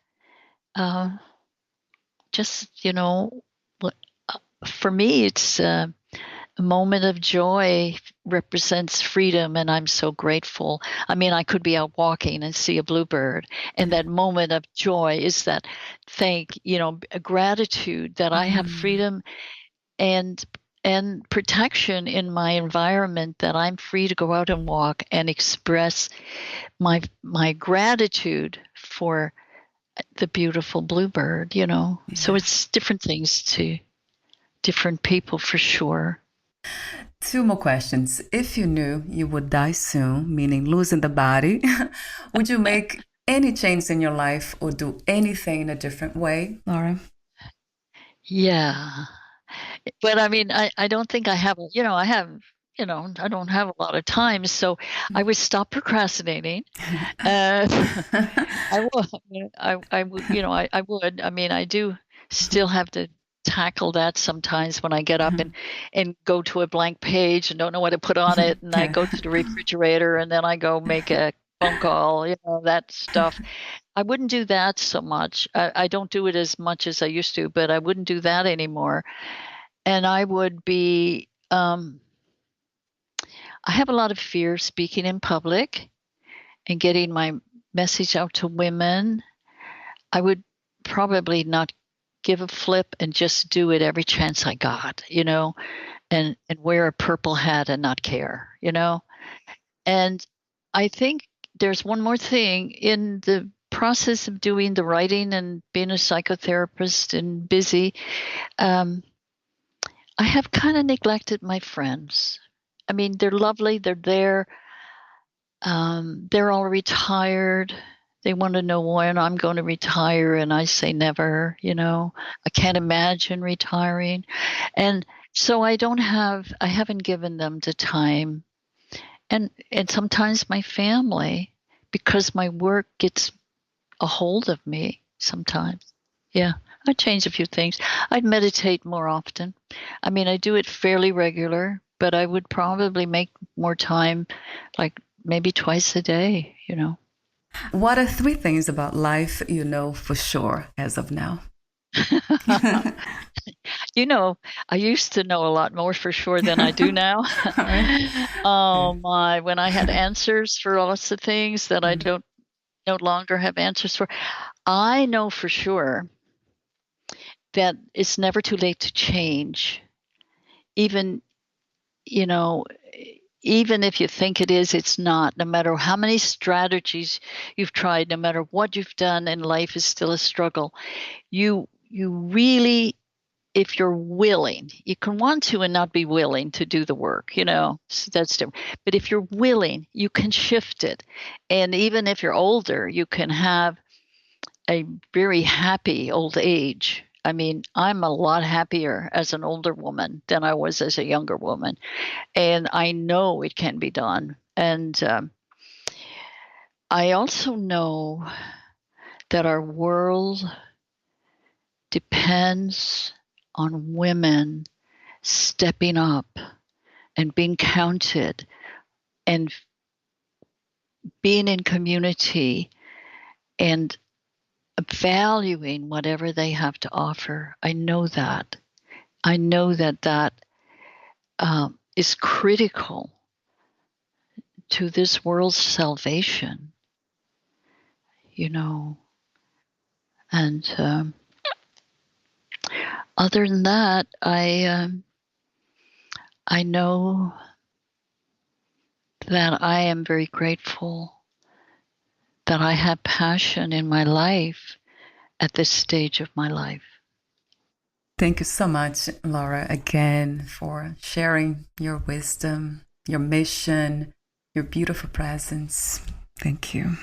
for me, it's a moment of joy represents freedom, and I'm so grateful. I mean, I could be out walking and see a bluebird, and that moment of joy is that a gratitude that I have freedom and protection in my environment, that I'm free to go out and walk and express my gratitude for the beautiful bluebird, Yeah. So it's different things to different people for sure. 2 more questions. If you knew you would die soon, meaning losing the body, would you make any change in your life or do anything in a different way, Laura? Yeah. But I mean, I don't think I have, I don't have a lot of time, so I would stop procrastinating. I would. I mean, I do still have to tackle that sometimes when I get up and go to a blank page and don't know what to put on it, and I go to the refrigerator and then I go make a phone call, that stuff. I wouldn't do that so much. I don't do it as much as I used to, but I wouldn't do that anymore. And I would be, I have a lot of fear speaking in public and getting my message out to women. I would probably not give a flip and just do it every chance I got, and wear a purple hat and not care, And I think there's one more thing in the process of doing the writing and being a psychotherapist and busy. I have kind of neglected my friends. I mean, they're lovely. They're there. They're all retired. They want to know when I'm going to retire, and I say never. I can't imagine retiring, and so I haven't given them the time, and sometimes my family, because my work gets a hold of me sometimes. Yeah, I change a few things. I'd meditate more often. I mean, I do it fairly regular, but I would probably make more time, like maybe twice a day. What are 3 things about life you know for sure as of now? I used to know a lot more for sure than I do now. Oh my, when I had answers for lots of things that I don't no longer have answers for. I know for sure that it's never too late to change. Even if you think it is, it's not. No matter how many strategies you've tried, no matter what you've done, and life is still a struggle. You really, if you're willing, you can want to and not be willing to do the work, so that's different. But if you're willing, you can shift it. And even if you're older, you can have a very happy old age. I mean, I'm a lot happier as an older woman than I was as a younger woman. And I know it can be done. And I also know that our world depends on women stepping up and being counted and being in community and valuing whatever they have to offer. I know that. I know that is critical to this world's salvation, And other than that, I know that I am very grateful that I have passion in my life at this stage of my life. Thank you so much, Laura, again, for sharing your wisdom, your mission, your beautiful presence. Thank you.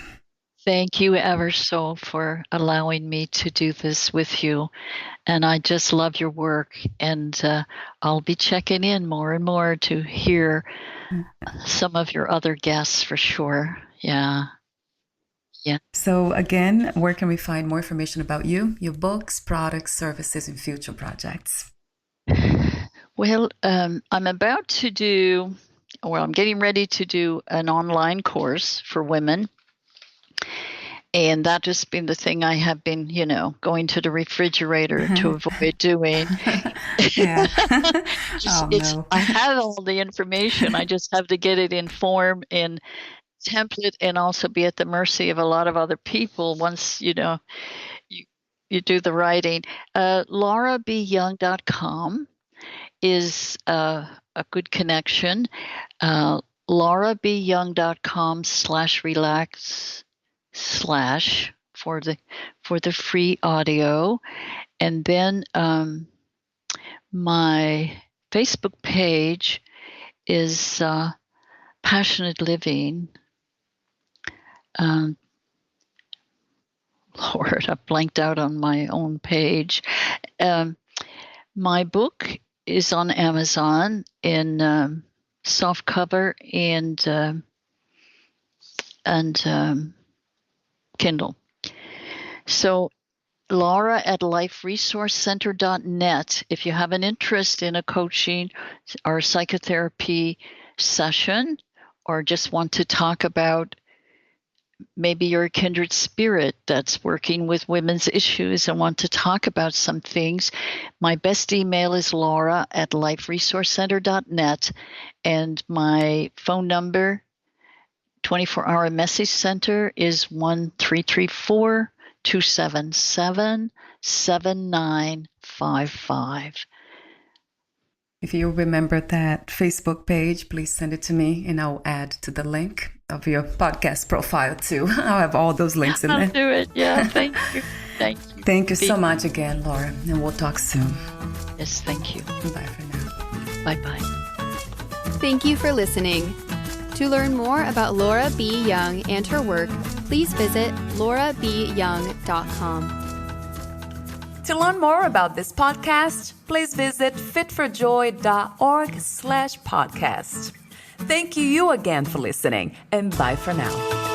Thank you ever so for allowing me to do this with you. And I just love your work. And I'll be checking in more and more to hear some of your other guests for sure. Yeah. Yeah. So again, where can we find more information about you, your books, products, services, and future projects? Well, I'm getting ready to do an online course for women. And that just been the thing I have been, going to the refrigerator to avoid doing. Yeah. I have all the information. I just have to get it in form and template, and also be at the mercy of a lot of other people once you do the writing. laurabyoung.com is a good connection. laurabyoung.com/relax/ for the free audio. And then my Facebook page is Passionate Living. Lord, I blanked out on my own page. My book is on Amazon in soft cover and Kindle. So Laura at liferesourcecenter.net. If you have an interest in a coaching or psychotherapy session, or just want to talk about, maybe you're a kindred spirit that's working with women's issues and want to talk about some things, my best email is Laura at liferesourcecenter.net. And my phone number, 24-hour message center, is 1-334-277-7955. If you remember that Facebook page, please send it to me and I'll add to the link of your podcast profile too. I'll have all those links in there. I'll do it. Yeah, thank you. Thank you. Thank you so much again, Laura, and we'll talk soon. Yes, thank you. Bye for now. Bye-bye. Thank you for listening. To learn more about Laura B. Young and her work, please visit laurabyoung.com. To learn more about this podcast, please visit fitforjoy.org/podcast. Thank you again for listening, and bye for now.